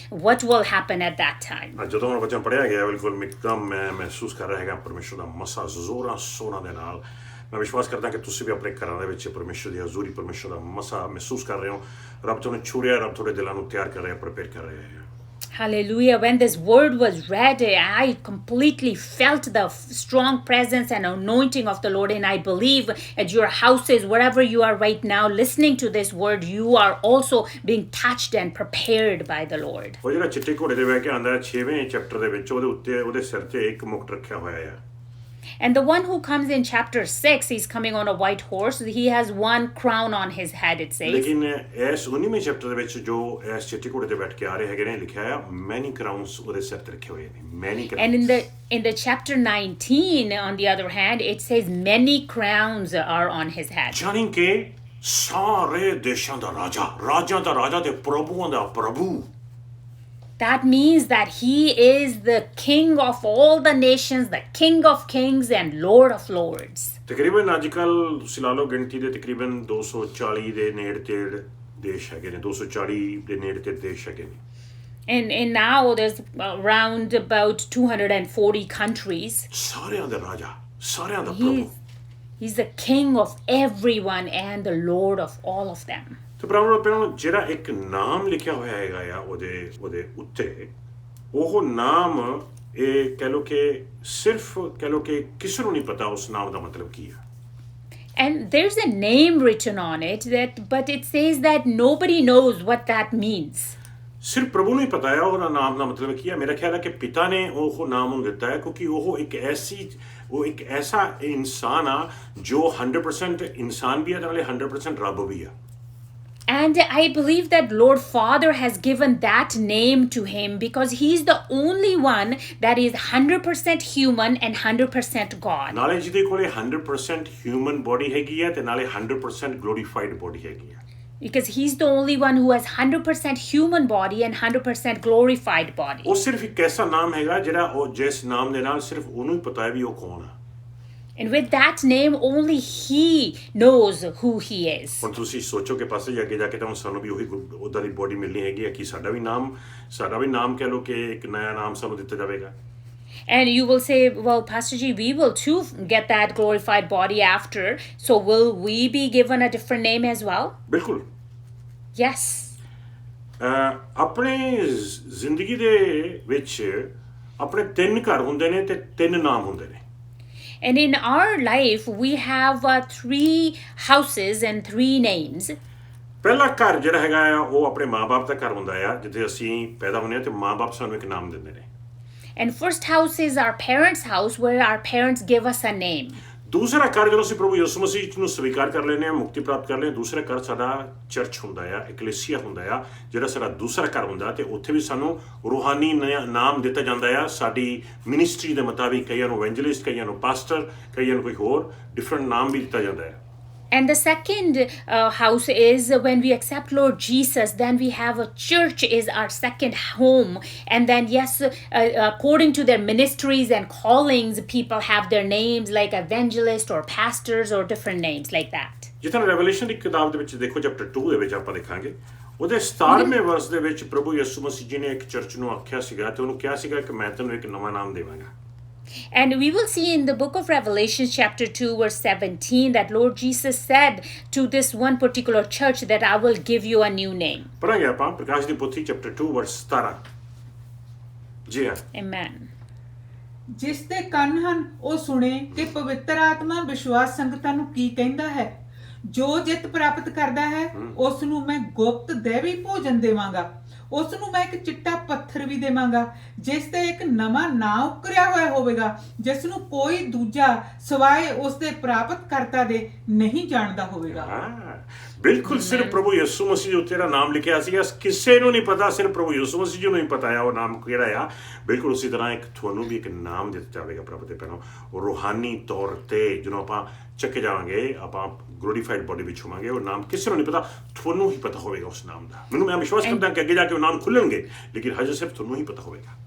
what will happen at that time? ਜਦੋਂ ਉਹ ਵਚਨ ਪੜ੍ਹਿਆ ਗਿਆ ਬਿਲਕੁਲ ਇੱਕਦਮ ਮੈਂ ਮਹਿਸੂਸ ਕਰ ਰਿਹਾ ਹੈਗਾ ਪਰਮੇਸ਼ਰ ਦਾ ਮਸਾ ਜ਼ੋਰਾਂ ਸ਼ੋਰਾਂ ਦੇ ਨਾਲ। ਮੈਂ ਵਿਸ਼ਵਾਸ ਕਰਦਾ ਕਿ ਤੁਸੀਂ ਵੀ ਆਪਣੇ ਘਰਾਂ ਦੇ ਵਿੱਚ ਪਰਮੇਸ਼ਰ ਦੀ ਹਜ਼ੂਰੀ, ਪਰਮੇਸ਼ਰ ਦਾ ਮਸਾ ਮਹਿਸੂਸ ਕਰ ਰਹੇ ਹੋ। ਰੱਬ ਤੁਹਾਨੂੰ ਛੂ ਰਿਹਾ, ਰੱਬ ਤੁਹਾਡੇ ਦਿਲਾਂ ਨੂੰ ਤਿਆਰ ਕਰ ਰਿਹਾ, ਪ੍ਰਪੇਅਰ ਕਰ ਰਿਹਾ ਹੈ। Hallelujah. When this word was read, I completely felt the strong presence and anointing of the Lord. And I believe at your houses, wherever you are right now, listening to this word, you are also being touched and prepared by the Lord. ਉਹ ਜਿਹੜਾ ਚਿੱਟੇ ਘੋੜੇ ਤੇ ਬਹਿ ਕੇ ਆਉਂਦਾ 6ਵੇਂ chapter ਦੇ ਵਿੱਚ ਉਹਦੇ ਉੱਤੇ ਉਹਦੇ ਸਿਰ ਤੇ ਇੱਕ ਮੁਕਟ ਰੱਖਿਆ ਹੋਇਆ ਹੈ। And the one who comes in chapter 6, he's coming on a white horse. He has one crown on his head, it says. ਲੇਕਿਨ ਇਸ 19ਵੇਂ ਚੈਪਟਰ ਦੇ ਵਿੱਚ ਜੋ ਇਸ ਚਿੱਟੇ ਘੋੜੇ ਤੇ ਬੈਠ ਕੇ ਆ ਰਹੇ ਹੈਗੇ ਨੇ ਲਿਖਿਆ ਹੈ many crowns ਉਹਦੇ ਸਿਰ ਤੇ ਰੱਖੇ ਹੋਏ ਨੇ। many crowns. And in the chapter 19, on the other hand, it says many crowns are on his head. ਜਾਣੀ ਕਿ ਸਾਰੇ ਦੇਸ਼ਾਂ ਦਾ ਰਾਜਾ, ਰਾਜਾਂ ਦਾ ਰਾਜਾ ਤੇ ਪ੍ਰਭੂਆਂ ਦਾ ਪ੍ਰਭੂ। That means that he is the king of all the nations, the king of kings and lord of lords. ਤਕਰੀਬਨ ਅੱਜ ਕੱਲ੍ਹ ਤੁਸੀਂ ਲਾ ਲਓ ਗਿਣਤੀ ਦੇ ਤਕਰੀਬਨ 240 ਦੇ ਨੇੜੇ ਤੇੜ ਦੇਸ਼ ਹੈਗੇ ਨੇ, 240 ਦੇ ਨੇੜੇ ਤੇੜ ਦੇਸ਼ ਹੈਗੇ ਨੇ। And now there's around about 240 countries. ਸਾਰਿਆਂ ਦਾ ਰਾਜਾ, ਸਾਰਿਆਂ ਦਾ ਪ੍ਰਭੂ। He's the king of everyone and the lord of all of them. ਤੇ ਪ੍ਰਭੂ ਜਿਹੜਾ ਇੱਕ ਨਾਮ ਲਿਖਿਆ ਹੋਇਆ ਹੈਗਾ ਆ ਉਹਦੇ ਉੱਤੇ, ਉਹ ਨਾਮ ਇਹ ਕਹਿ ਲਓ ਕਿ ਸਿਰਫ ਕਹਿ ਲਓ ਕਿ ਕਿਸੇ ਨੂੰ ਨਹੀਂ ਪਤਾ ਉਸ ਨਾਮ ਦਾ ਮਤਲਬ ਕੀ ਹੈ। And there's a name written on it, but it says that nobody knows what that means. ਸਿਰਫ ਪ੍ਰਭੂ ਨੂੰ ਹੀ ਪਤਾ ਹੈ ਉਹਦਾ ਨਾਮ ਦਾ ਮਤਲਬ ਕੀ ਹੈ। ਮੇਰਾ ਖਿਆਲ ਹੈ ਕਿ ਪਿਤਾ ਨੇ ਉਹ ਨਾਮ ਨੂੰ ਦਿੱਤਾ ਹੈ ਕਿਉਂਕਿ ਉਹ ਇੱਕ ਐਸਾ ਇਨਸਾਨ ਆ ਜੋ 100% ਇਨਸਾਨ ਵੀ ਹੈ ਤੇ ਨਾਲੇ 100% ਰੱਬ ਵੀ ਆ। And I believe that Lord Father has given that name to him because he's the only one that is 100% human and 100% God. ਨਾਲੇ ਜਿਹਦੇ ਕੋਲੇ 100% ਹਿਊਮਨ ਬੋਡੀ ਹੈਗੀ ਹੈ ਤੇ ਨਾਲੇ 100% ਗਲੋਰੀਫਾਈਡ ਬੋਡੀ ਹੈਗੀ ਹੈ Because he's the only one who has 100% human body and 100% glorified body. ਉਹ ਸਿਰਫ ਇੱਕ ਐਸਾ ਨਾਮ ਹੈਗਾ ਜਿਹੜਾ ਉਹ ਜਿਸ ਨਾਮ ਦੇ ਨਾਲ ਸਿਰਫ ਉਹਨੂੰ ਹੀ ਪਤਾ ਹੈ ਵੀ ਉਹ ਕੌਣ ਹੈ And with that name, only he knows who he is. ਹੁਣ ਤੁਸੀਂ ਸੋਚੋ ਕਿ ਪਾਸੇ ਜਾ ਕੇ ਤਾਂ ਹੁਣ ਸਾਨੂੰ ਵੀ ਉਹੀ ਉਦਾਂ ਦੀ ਬੋਡੀ ਮਿਲਣੀ ਹੈਗੀ ਹੈ ਕਿ ਸਾਡਾ ਵੀ ਨਾਮ ਕਹਿ ਲਓ ਕਿ ਇੱਕ ਨਵਾਂ ਨਾਮ ਸਾਨੂੰ ਦਿੱਤਾ ਜਾਵੇਗਾ And you will say, well, Pastor G, we will too get that glorified body after. So will we be given a different name as well? ਬਿਲਕੁਲ Yes. ਆਪਣੇ ਜ਼ਿੰਦਗੀ ਦੇ ਵਿੱਚ ਆਪਣੇ 3 ਘਰ ਹੁੰਦੇ ਨੇ ਤੇ 3 ਨਾਮ ਹੁੰਦੇ ਨੇ And in our life, we have 3 houses and 3 names. ਪਹਿਲਾ ਘਰ ਜਿਹੜਾ ਹੈਗਾ ਆ ਉਹ ਆਪਣੇ ਮਾਂ-ਬਾਪ ਦਾ ਘਰ ਹੁੰਦਾ ਆ ਜਿੱਥੇ ਅਸੀਂ ਪੈਦਾ ਹੁੰਦੇ ਆ ਤੇ ਮਾਂ-ਬਾਪ ਸਾਨੂੰ ਇੱਕ ਨਾਮ ਦਿੰਦੇ ਨੇ And first house is our parents' house where our parents give us a name. ਦੂਸਰਾ ਘਰ ਜਦੋਂ ਅਸੀਂ ਪ੍ਰਭੂ ਯਿਸੂ ਮਸੀਹ ਨੂੰ ਸਵੀਕਾਰ ਕਰ ਲੈਂਦੇ ਹਾਂ ਮੁਕਤੀ ਪ੍ਰਾਪਤ ਕਰ ਲੈਂਦੇ ਹਾਂ ਦੂਸਰਾ ਘਰ ਸਾਡਾ ਚਰਚ ਹੁੰਦਾ ਆ ਐਕਲੇਸੀਆ ਹੁੰਦਾ ਆ ਜਿਹੜਾ ਸਾਡਾ ਦੂਸਰਾ ਘਰ ਹੁੰਦਾ ਤੇ ਉੱਥੇ ਵੀ ਸਾਨੂੰ ਰੂਹਾਨੀ ਨਾਮ ਦਿੱਤਾ ਜਾਂਦਾ ਆ ਸਾਡੀ ਮਿਨਿਸਟਰੀ ਦੇ ਮੁਤਾਬਿਕ ਕਈਆਂ ਨੂੰ ਐਵੈਂਜਲਿਸਟ ਕਈਆਂ ਨੂੰ ਪਾਸਟਰ ਕਈਆਂ ਨੂੰ ਕੋਈ ਹੋਰ ਡਿਫਰੈਂਟ ਨਾਮ ਵੀ ਦਿੱਤਾ ਜਾਂਦਾ ਹੈ And the second house is when we accept Lord Jesus, then we have a church is our second home. And then, yes, according to their ministries and callings, people have their names like evangelist or pastors or different names like that. ਜਿੱਥੇ revolution ਦੀ ਕਿਤਾਬ ਦੇ ਵਿੱਚ ਦੇਖੋ chapter 2 ਦੇ ਵਿੱਚ ਆਪਾਂ ਦੇਖਾਂਗੇ ਉਹਦੇ 17ਵੇਂ ਵਰਸ ਦੇ ਵਿੱਚ ਪ੍ਰਭੂ ਯਿਸੂ ਮਸੀਹ ਜੀ ਨੇ ਇੱਕ ਚਰਚ ਨੂੰ ਆਖਿਆ ਸੀਗਾ ਤੇ ਉਹਨੂੰ ਕਿਹਾ ਸੀਗਾ ਕਿ ਮੈਂ ਤੈਨੂੰ ਇੱਕ ਨਵਾਂ ਨਾਮ ਦੇਵਾਂਗਾ And we will see in the book of Revelation chapter 2 verse 17 that Lord Jesus said to this one particular church that I will give you a new name. ਪੜਾਂਗੇ ਆਪਾਂ ਪ੍ਰਕਾਸ਼ ਦੀ ਪੋਥੀ ਚੈਪਟਰ 2 ਵਰਸ 17 ਜੀ ਹਾਂ Amen. ਜਿਸ ਦੇ ਕੰਨ ਹਨ ਉਹ ਸੁਣੇ ਕਿ ਪਵਿੱਤਰ ਆਤਮਾ ਵਿਸ਼ਵਾਸ ਸੰਗਤਾਂ ਨੂੰ ਕੀ ਕਹਿੰਦਾ ਹੈ ਜੋ ਜਿੱਤ ਪ੍ਰਾਪਤ ਕਰਦਾ ਹੈ ਉਸ ਨੂੰ ਮੈਂ ਗੁਪਤ ਦੇਵੀ ਭੋਜਨ ਦੇਵਾਂਗਾ ਉਸ ਨੂੰ ਮੈਂ ਇੱਕ ਚਿੱਟਾ ਪੱਥਰ ਵੀ ਦੇਵਾਂਗਾ ਜਿਸ ਤੇ ਇੱਕ ਨਵਾਂ ਨਾਂ ਉਕਰਿਆ ਹੋਇਆ ਹੋਵੇਗਾ ਜਿਸ ਨੂੰ ਕੋਈ ਦੂਜਾ ਸਿਵਾਏ ਉਸ ਦੇ ਪ੍ਰਾਪਤ ਕਰਤਾ ਦੇ ਨਹੀਂ ਜਾਣਦਾ ਹੋਵੇਗਾ ਬਿਲਕੁਲ ਸਿਰਫ ਪ੍ਰਭੂ ਯਿਸੂ ਮਸੀਹ ਉੱਤੇ ਦਾ ਨਾਮ ਲਿਖਿਆ ਸੀਗਾ ਕਿਸੇ ਨੂੰ ਨਹੀਂ ਪਤਾ ਸਿਰਫ ਪ੍ਰਭੂ ਯਿਸੂ ਮਸੀਹ ਨੂੰ ਹੀ ਪਤਾ ਆ ਉਹ ਨਾਮ ਕਿਹੜਾ ਆ ਬਿਲਕੁਲ ਉਸੇ ਤਰ੍ਹਾਂ ਇੱਕ ਤੁਹਾਨੂੰ ਵੀ ਇੱਕ ਨਾਮ ਦਿੱਤਾ ਜਾਵੇਗਾ ਪ੍ਰਭੂ ਦੇ ਪਹਿਲੋਂ ਰੂਹਾਨੀ ਤੌਰ ਤੇ ਜਦੋਂ ਆਪਾਂ ਚੱਕੇ ਜਾਵਾਂਗੇ ਆਪਾਂ ਗਲੋਰੀਫਾਈਡ ਬੋਡੀ ਵਿੱਚ ਹੋਵਾਂਗੇ ਉਹ ਨਾਮ ਕਿਸੇ ਨੂੰ ਨਹੀਂ ਪਤਾ ਤੁਹਾਨੂੰ ਹੀ ਪਤਾ ਹੋਵੇਗਾ ਉਸ ਨਾਮ ਦਾ ਮੈਂ ਵਿਸ਼ਵਾਸ ਕਰਦਾ ਕਿ ਅੱਗੇ ਜਾ ਕੇ ਉਹ ਨਾਮ ਖੁੱਲਣਗੇ ਲੇਕਿਨ ਹਜੇ ਸਿਰਫ ਤੁਹਾਨੂੰ ਹੀ ਪਤਾ ਹੋਵੇਗਾ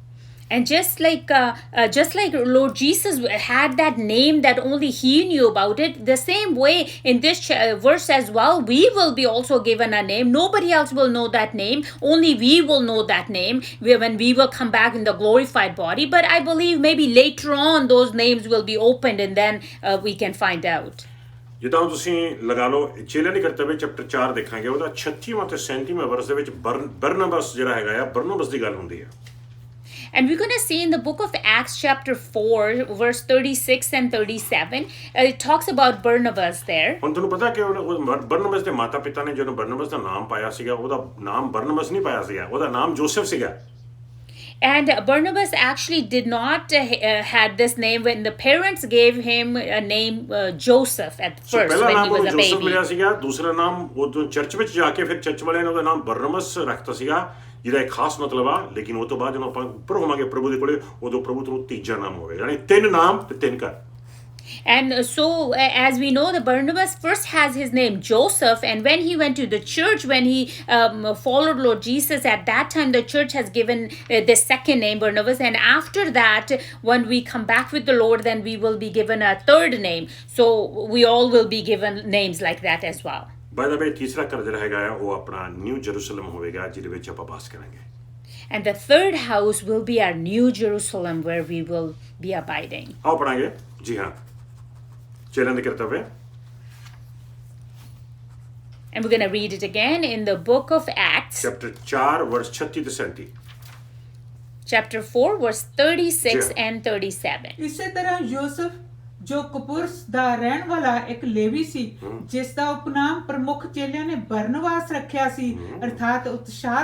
And just like Lord Jesus had that name that only he knew about it, the same way in this verse as well, we will be also given a name. Nobody else will know that name. Only we will know that name when we will come back in the glorified body. But I believe maybe later on those names will be opened and then we can find out. ਜਿੱਦਾਂ ਤੁਸੀਂ ਲਗਾ ਲਓ ਚੇਲਿਆਂ ਦੇ ਕਰਤੱਵ chapter 4 ਦੇਖਾਂਗੇ ਉਹਦਾ 36ਵਾਂ ਤੇ 37ਵਾਂ ਵਰਸ ਦੇ ਵਿੱਚ ਬਰਨਬਾਸ ਜਿਹੜਾ ਹੈਗਾ ਆ ਬਰਨਬਾਸ ਦੀ ਗੱਲ ਹੁੰਦੀ ਹੈ And we're going to see in the book of Acts chapter 4 verse 36 and 37 it talks about Barnabas there. ਹੁਣ ਤੁਹਾਨੂੰ ਪਤਾ ਕਿ ਬਰਨਬਾਸ ਦੇ ਮਾਤਾ ਪਿਤਾ ਨੇ ਜਦੋਂ ਬਰਨਬਾਸ ਦਾ ਨਾਮ ਪਾਇਆ ਸੀਗਾ ਉਹਦਾ ਨਾਮ ਬਰਨਬਾਸ ਨਹੀਂ ਪਾਇਆ ਸੀਗਾ ਉਹਦਾ ਨਾਮ ਜੋਸਫ ਸੀਗਾ And Barnabas actually did not had this name when the parents gave him a name Joseph at first when he was a baby. Joseph ਮਿਲਿਆ ਸੀਗਾ ਦੂਸਰਾ ਨਾਮ ਉਹ ਚਰਚ ਵਿੱਚ ਜਾ ਕੇ ਫਿਰ ਚਰਚ ਵਾਲਿਆਂ ਨੇ ਉਹਦਾ ਨਾਮ ਬਰਨਬਾਸ ਰੱਖਤਾ ਸੀਗਾ ਜਿਹਦਾ ਇੱਕ ਖਾਸ ਮਤਲਬ ਆ ਲੇਕਿਨ ਉਹ ਤੋਂ ਬਾਅਦ ਜਦੋਂ ਆਪਾਂ ਉੱਪਰ ਹੋਵਾਂਗੇ ਪ੍ਰਭੂ ਦੇ ਕੋਲੇ ਉਦੋਂ ਪ੍ਰਭੂ ਤੋਂ ਤੀਜਾ ਨਾਮ ਹੋਵੇਗਾ ਯਾਨੀ 3 ਨਾਮ ਤੇ 3 ਘਰ And so as we know the Barnabas first has his name Joseph and when he went to the church when he followed Lord Jesus at that time the church has given the second name Barnabas and after that when we come back with the Lord then we will be given a third name so we all will be given names like that as well. By the way ਤੀਸਰਾ ਘਰ ਜਿਹੜਾ ਹੈਗਾ ਆ ਉਹ ਆਪਣਾ new ਜੈਰੂਸਲਮ ਹੋਵੇਗਾ ਜਿਹਦੇ ਵਿੱਚ ਆਪਾਂ ਵਾਸ ਕਰਾਂਗੇ And the third house will be our new Jerusalem where we will be abiding. ਆਓ ਪੜਾਂਗੇ ਜੀ ਹਾਂ ਚੇਲਿਆਂ ਦੇ ਕਰਤੱਵ And we're going to read it again in the book of Acts. Chapter 4 ਵਰਸ 36 ਤੇ 37 Chapter 4 verse 36 and 37. ਇਸੇ ਤਰ੍ਹਾਂ ਯੂਸਫ ਜੋ ਕਪੁਰਸ ਦਾ ਰਹਿਣ ਵਾਲਾ ਇੱਕ ਲੇਵੀ ਸੀ ਜਿਸ ਦਾ ਉਪਨਾਮ ਪ੍ਰਮੁੱਖ ਚੇਲਿਆਂ ਨੇ ਬਰਨਬਾਸ ਰੱਖਿਆ ਸੀ ਅਰਥਾਤ ਉਤਸ਼ਾਹ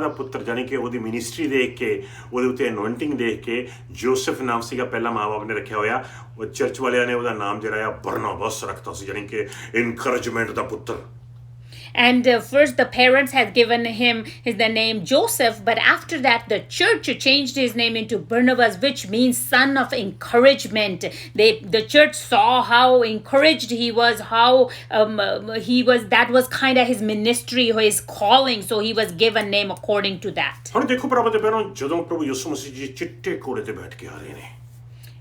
ਦਾ ਪੁੱਤਰ ਜਾਨੀ ਕਿ ਉਹਦੀ ਮਿਨਿਸਟਰੀ ਦੇਖ ਕੇ ਉਹਦੇ ਉੱਤੇ ਅਨੋਇੰਟਿੰਗ ਦੇਖ ਕੇ ਜੋਸਫ ਨਾਮ ਸੀਗਾ ਪਹਿਲਾ ਮਾਂ-ਬਾਪ ਨੇ ਰੱਖਿਆ ਹੋਇਆ ਉਹ ਚਰਚ ਵਾਲਿਆਂ ਨੇ ਉਹਦਾ ਨਾਮ ਜਿਹੜਾ ਆ ਬਰਨਬਾਸ ਰੱਖਤਾ ਸੀ ਜਾਨੀ ਕਿ ਇਨਕਰੇਜਮੈਂਟ ਦਾ ਪੁੱਤਰ And first, the parents had given him the name Joseph, but after that, the church changed his name into Barnabas, which means son of encouragement. The church saw how encouraged he was, how he was. That was kind of his ministry, his calling. So he was given name according to that. ਹੁਣ ਦੇਖੋ ਭਰਾਵਾਂ ਤੇ ਭੈਣੋ, ਜਦੋਂ ਪ੍ਰਭੂ ਯਿਸੂ ਮਸੀਹ ਜੀ ਚਿੱਟੇ ਘੋੜੇ ਤੇ ਬੈਠ ਕੇ ਆ ਰਹੇ ਨੇ,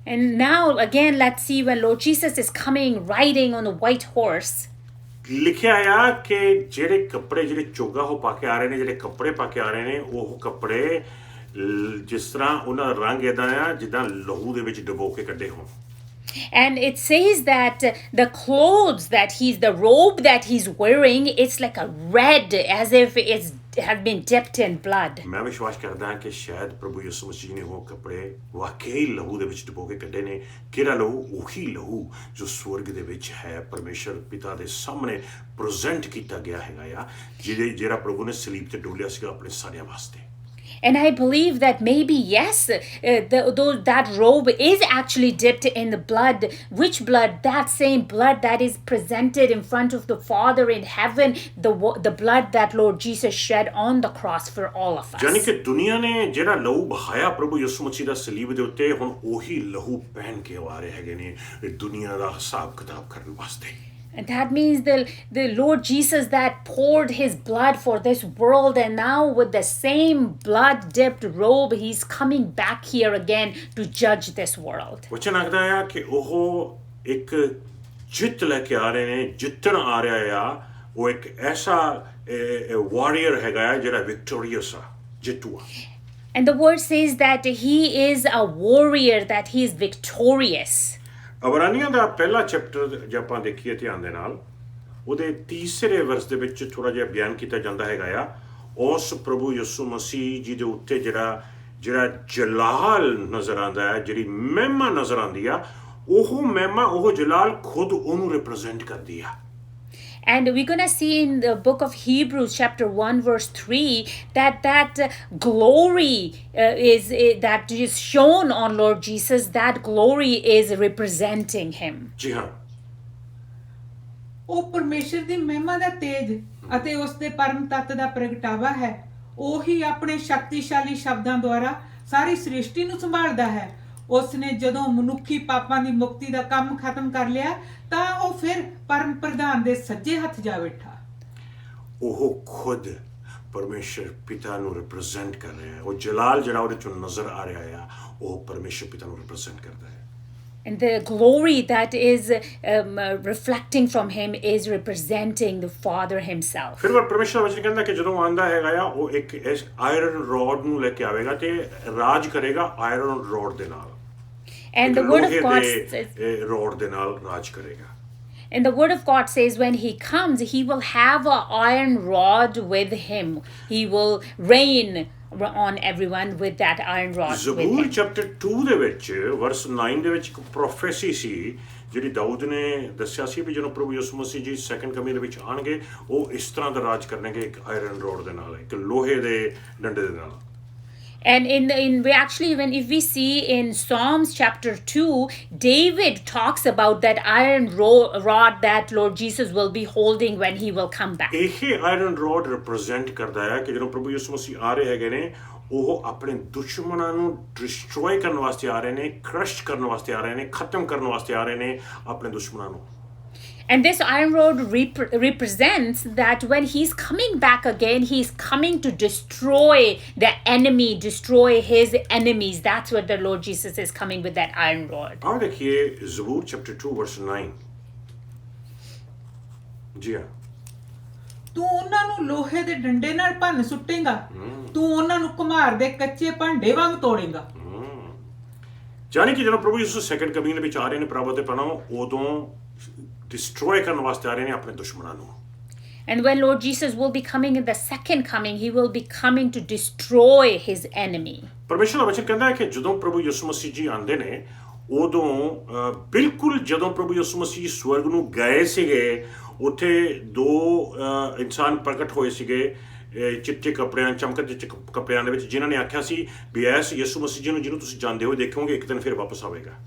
And now again, let's see when Lord Jesus is coming riding on a white horse. ਲਿਖਿਆ ਆ ਕਿ ਜਿਹੜੇ ਕੱਪੜੇ, ਜਿਹੜੇ ਚੋਗਾ ਉਹ ਪਾ ਕੇ ਆ ਰਹੇ ਨੇ, ਜਿਹੜੇ ਕੱਪੜੇ ਪਾ ਕੇ ਆ ਰਹੇ ਨੇ, ਉਹ ਕੱਪੜੇ ਜਿਸ ਤਰ੍ਹਾਂ ਉਹਨਾਂ ਦਾ ਰੰਗ ਇਦਾਂ ਆ ਜਿੱਦਾਂ ਲਹੂ ਦੇ ਵਿੱਚ ਡੁਬੋ ਕੇ ਕੱਢੇ ਹੋਣ. And it says that the clothes that the robe that he's wearing, it's like a red, as if it has been dipped in blood. ਮੈਂ ਵਿਸ਼ਵਾਸ ਕਰਦਾ ਹਾਂ ਕਿ ਸ਼ਾਇਦ ਪ੍ਰਭੂ ਯਿਸੂ ਮਸੀਹ ਨੇ ਉਹ ਕੱਪੜੇ ਵਾਕਈ ਲਹੂ ਦੇ ਵਿੱਚ ਡੁਬੋ ਕੇ ਕੱਢੇ ਨੇ. ਕਿਹੜਾ ਲਹੂ? ਉਹੀ ਲਹੂ ਜੋ ਸਵਰਗ ਦੇ ਵਿੱਚ ਹੈ, ਪਰਮੇਸ਼ਰ ਪਿਤਾ ਦੇ ਸਾਹਮਣੇ ਪ੍ਰੈਜ਼ੈਂਟ ਕੀਤਾ ਗਿਆ ਹੈਗਾ ਆ, ਜਿਹੜਾ ਪ੍ਰਭੂ ਨੇ ਸਲੀਬ ਤੇ ਡੋਲਿਆ ਸੀਗਾ ਆਪਣੇ ਸਾਰਿਆਂ ਵਾਸਤੇ. And I believe that maybe, yes, that robe is actually dipped in the blood. Which blood? That same blood that is presented in front of the Father in heaven, the blood that Lord Jesus shed on the cross for all of us. ਯਾਨੀ ਕਿ ਦੁਨੀਆ ਨੇ ਜਿਹੜਾ ਲਹੂ ਬਹਾਇਆ ਪ੍ਰਭੂ ਯਿਸੂ ਮਸੀਹ ਦਾ ਸਲੀਬ ਦੇ ਉੱਤੇ, ਹੁਣ ਉਹੀ ਲਹੂ ਪਹਿਨ ਕੇ ਆ ਰਹੇ ਹੈਗੇ ਨੇ ਦੁਨੀਆ ਦਾ ਹਿਸਾਬ ਕਿਤਾਬ ਕਰਨ ਵਾਸਤੇ. And that means the Lord Jesus that poured his blood for this world, and now with the same blood dipped robe, he's coming back here again to judge this world. ਵਚਨ ਆਖਦਾ ਆ ਕਿ ਉਹ ਇੱਕ ਜਿੱਤ ਲੈ ਕੇ ਆ ਰਹੇ ਨੇ, ਜਿੱਤਣ ਆ ਰਿਹਾ ਆ. ਉਹ ਇੱਕ ਐਸਾ ਵਾਰੀਅਰ ਹੈਗਾ ਆ ਜਿਹੜਾ ਵਿਕਟੋਰੀਅਸ ਆ, ਜਿੱਤੂ ਆ. And the word says that he is a warrior, that he is victorious. ਅਬਰਾਨੀਆਂ ਦਾ ਪਹਿਲਾ ਚੈਪਟਰ ਜੇ ਆਪਾਂ ਦੇਖੀਏ ਧਿਆਨ ਦੇ ਨਾਲ, ਉਹਦੇ ਤੀਸਰੇ ਵਰਸ ਦੇ ਵਿੱਚ ਥੋੜਾ ਜਿਹਾ ਬਿਆਨ ਕੀਤਾ ਜਾਂਦਾ ਹੈਗਾ ਆ ਉਸ ਪ੍ਰਭੂ ਯਿਸੂ ਮਸੀਹ ਜੀ ਦੇ ਉੱਤੇ ਜਿਹੜਾ ਜਲਾਲ ਨਜ਼ਰ ਆਉਂਦਾ ਹੈ, ਜਿਹੜੀ ਮਹਿਮਾ ਨਜ਼ਰ ਆਉਂਦੀ ਆ, ਉਹ ਮਹਿਮਾ, ਉਹ ਜਲਾਲ ਖੁਦ ਉਹਨੂੰ ਰਿਪਰੈਜ਼ੈਂਟ ਕਰਦੀ ਆ. And we're going to see in the book of Hebrews chapter 1 verse 3 that glory that is shown on Lord Jesus, that glory is representing him. ਜੀ ਹਾਂ, ਉਹ ਪਰਮੇਸ਼ਰ ਦੀ ਮਹਿਮਾ ਦਾ ਤੇਜ ਅਤੇ ਉਸ ਦੇ ਪਰਮ ਤੱਤ ਦਾ ਪ੍ਰਗਟਾਵਾ ਹੈ. ਉਹੀ ਆਪਣੇ ਸ਼ਕਤੀਸ਼ਾਲੀ ਸ਼ਬਦਾਂ ਦੁਆਰਾ ਸਾਰੀ ਸ੍ਰਿਸ਼ਟੀ ਨੂੰ ਸੰਭਾਲਦਾ ਹੈ. ਉਸ ਨੇ ਜਦੋਂ ਮਨੁੱਖੀ ਪਾਪਾਂ ਦੀ ਮੁਕਤੀ ਦਾ ਕੰਮ ਖਤਮ ਕਰ ਲਿਆ ਤਾਂ ਉਹ ਫਿਰ ਪਰਮ ਪ੍ਰਧਾਨ ਦੇ ਸੱਜੇ ਹੱਥ ਜਾ ਬੈਠਾ. ਉਹ ਖੁਦ ਪਰਮੇਸ਼ਰ ਪਿਤਾ ਨੂੰ ਰਿਪਰੈਜ਼ੈਂਟ ਕਰ ਰਿਹਾ ਹੈ. ਉਹ ਜਲਾਲ ਜਿਹੜਾ ਉਹਦੇ ਚੋਂ ਨਜ਼ਰ ਆ ਰਿਹਾ ਆ, ਉਹ ਪਰਮੇਸ਼ਰ ਪਿਤਾ ਨੂੰ ਰਿਪਰੈਜ਼ੈਂਟ ਕਰਦਾ ਹੈ. And the glory that is reflecting from him is representing the Father himself. ਫਿਰ ਉਹ ਪਰਮੇਸ਼ਰ ਵਚਨ ਕਹਿੰਦਾ ਕਿ ਜਦੋਂ ਆਂਦਾ ਹੈਗਾ ਆ, ਉਹ ਇੱਕ ਇਸ ਆਇਰਨ ਰੋਡ ਨੂੰ ਲੈ ਕੇ ਆਵੇਗਾ ਤੇ ਰਾਜ ਕਰੇਗਾ ਆਇਰਨ ਰੋਡ ਦੇ ਨਾਲ. And the word of God says, road ਦੇ ਨਾਲ ਰਾਜ ਕਰੇਗਾ. and the word of God says when he comes, he will have an iron rod with him. He will reign on everyone with that iron rod with ਜ਼ਬੂਰ him. Chapter 2 ਦੇ ਵਿੱਚ ਵਰਸ 9 ਦੇ ਵਿੱਚ ਇੱਕ prophecy ਸੀ ਜਿਹੜੀ ਦਾਊਦ ਨੇ ਦੱਸਿਆ ਸੀ ਵੀ ਜਦੋਂ ਪ੍ਰਭੂ ਯਿਸੂ ਮਸੀਹ ਜੀ ਸੈਕੰਡ ਕਮਿੰਗ ਦੇ ਵਿੱਚ ਆਣਗੇ, ਉਹ ਇਸ ਤਰ੍ਹਾਂ ਦਾ ਰਾਜ ਕਰਨਗੇ, ਇੱਕ ਆਇਰਨ ਰੋਡ ਦੇ ਨਾਲ, ਇੱਕ ਲੋਹੇ ਦੇ ਡੰਡੇ ਦੇ ਨਾਲ. And we actually, when if we see in Psalms chapter 2, David talks about that iron rod that Lord Jesus will be holding when he will come back. ਇਹ ਆਇਰਨ ਰੋਡ ਰਿਪਰੈਜ਼ੈਂਟ ਕਰਦਾ ਹੈ ਕਿ ਜਦੋਂ ਪ੍ਰਭੂ ਯਿਸੂ ਮਸੀਹ ਆ ਰਹੇ ਹੈਗੇ ਨੇ, ਉਹ ਆਪਣੇ ਦੁਸ਼ਮਣਾਂ ਨੂੰ ਡਿਸਟਰੋਏ ਕਰਨ ਵਾਸਤੇ ਆ ਰਹੇ ਨੇ, ਕ੍ਰਸ਼ ਕਰਨ ਵਾਸਤੇ ਆ ਰਹੇ ਨੇ, ਖਤਮ ਕਰਨ ਵਾਸਤੇ ਆ ਰਹੇ ਨੇ ਆਪਣੇ ਦੁਸ਼ਮਣਾਂ ਨੂੰ. And this iron rod represents that when he's coming back again, he's coming to destroy the enemy, destroy his enemies. That's what the Lord Jesus is coming with, that iron rod. ਆਓ ਦੇਖੀਏ ਜ਼ਬੂਰ chapter 2 ਵਰਸ 9. ਜੀ ਹਾਂ, ਤੂੰ ਉਹਨਾਂ ਨੂੰ ਲੋਹੇ ਦੇ ਡੰਡੇ ਨਾਲ ਭੰਨ ਸੁੱਟੇਗਾ. ਤੂੰ ਉਹਨਾਂ ਨੂੰ ਕੁਮਹਾਰ ਦੇ ਕੱਚੇ ਭਾਂਡੇ ਵਾਂਗ ਤੋੜੇਗਾ. ਜਾਨੀ ਕਿ ਜਦੋਂ ਪ੍ਰਭੂ ਯਿਸੂ ਸੈਕੰਡ ਕਮਿੰਗ ਦੇ ਵਿੱਚ ਆ ਰਹੇ ਨੇ ਪ੍ਰਭੂ ਤੇ ਪਨਾਹ, ਉਦੋਂ ਡਿਸਟਰੋਏ ਕਰਨ ਵਾਸਤੇ ਆ ਰਹੇ ਨੇ ਆਪਣੇ ਦੁਸ਼ਮਣਾਂ ਨੂੰ. And when Lord Jesus will be coming in the second coming, he will be coming to destroy his enemy. ਪਰਮੇਸ਼ਰ ਦਾ ਵਚਨ ਕਹਿੰਦਾ ਹੈ ਕਿ ਜਦੋਂ ਪ੍ਰਭੂ ਯਿਸੂ ਮਸੀਹ ਜੀ ਆਉਂਦੇ ਨੇ, ਉਦੋਂ ਬਿਲਕੁਲ ਜਦੋਂ ਪ੍ਰਭੂ ਯਿਸੂ ਮਸੀਹ ਸਵਰਗ ਨੂੰ ਗਏ ਸੀਗੇ, ਉੱਥੇ ਦੋ ਇਨਸਾਨ ਪ੍ਰਗਟ ਹੋਏ ਸੀਗੇ ਚਿੱਟੇ ਕੱਪੜਿਆਂ, ਚਮਕਦੇ ਕੱਪੜਿਆਂ ਦੇ ਵਿੱਚ, ਜਿਨ੍ਹਾਂ ਨੇ ਆਖਿਆ ਸੀ ਵੀ ਐਸ ਯਿਸੂ ਮਸੀਹ ਜੀ ਨੂੰ ਜਿਹਨੂੰ ਤੁਸੀਂ ਜਾਣਦੇ ਹੋ ਦੇਖੋਗੇ, ਇੱਕ ਦਿਨ ਫਿਰ ਵਾਪਸ ਆਵੇਗਾ.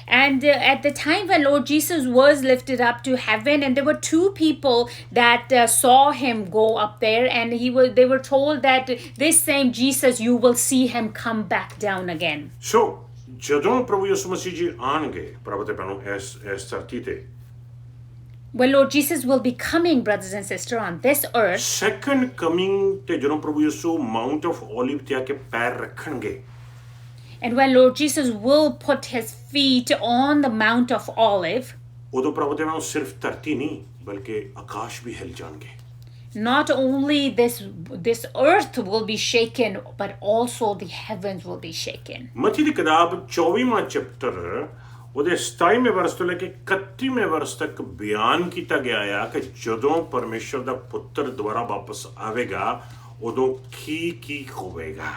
And at the time when Lord Jesus was lifted up to heaven, and there were two people that saw him go up there, and they were told that this same Jesus, you will see him come back down again. ਸੋ ਜਦੋਂ ਪ੍ਰਭੂ ਯਿਸੂ ਮਸੀਹ ਜੀ ਆਣਗੇ ਪ੍ਰਭੂ ਤੇ ਭੈਣੋ ਇਸ ਧਰਤੀ ਤੇ When Lord Jesus will be coming, brothers and sisters, on this earth, second coming ਤੇ ਜਦੋਂ ਪ੍ਰਭੂ ਯਿਸੂ ਮਾਊਂਟ ਆਫ ਓਲਿਵ ਤੇ ਆ ਕੇ ਪੈਰ ਰੱਖਣਗੇ, and when Lord Jesus will put his feet on the Mount of Olive, ਉਦੋਂ ਪ੍ਰਭੂ ਤੇ ਭੈਣੋ ਸਿਰਫ ਧਰਤੀ ਨਹੀਂ ਬਲਕਿ ਆਕਾਸ਼ ਵੀ ਹਿਲ ਜਾਣਗੇ। not only this earth will be shaken, but also the heavens will be shaken. ਮਤੀ ਦੀ ਕਿਤਾਬ 24ਵਾਂ ਚੈਪਟਰ ਉਹਦੇ 27ਵੇਂ ਵਰਸ ਤੋਂ ਲੈ ਕੇ 31ਵੇਂ ਵਰਸ ਤੱਕ ਬਿਆਨ ਕੀਤਾ ਗਿਆ ਆ ਕਿ ਜਦੋਂ ਪਰਮੇਸ਼ਰ ਦਾ ਪੁੱਤਰ ਦੁਬਾਰਾ ਵਾਪਸ ਆਵੇਗਾ ਉਦੋਂ ਕੀ ਹੋਵੇਗਾ।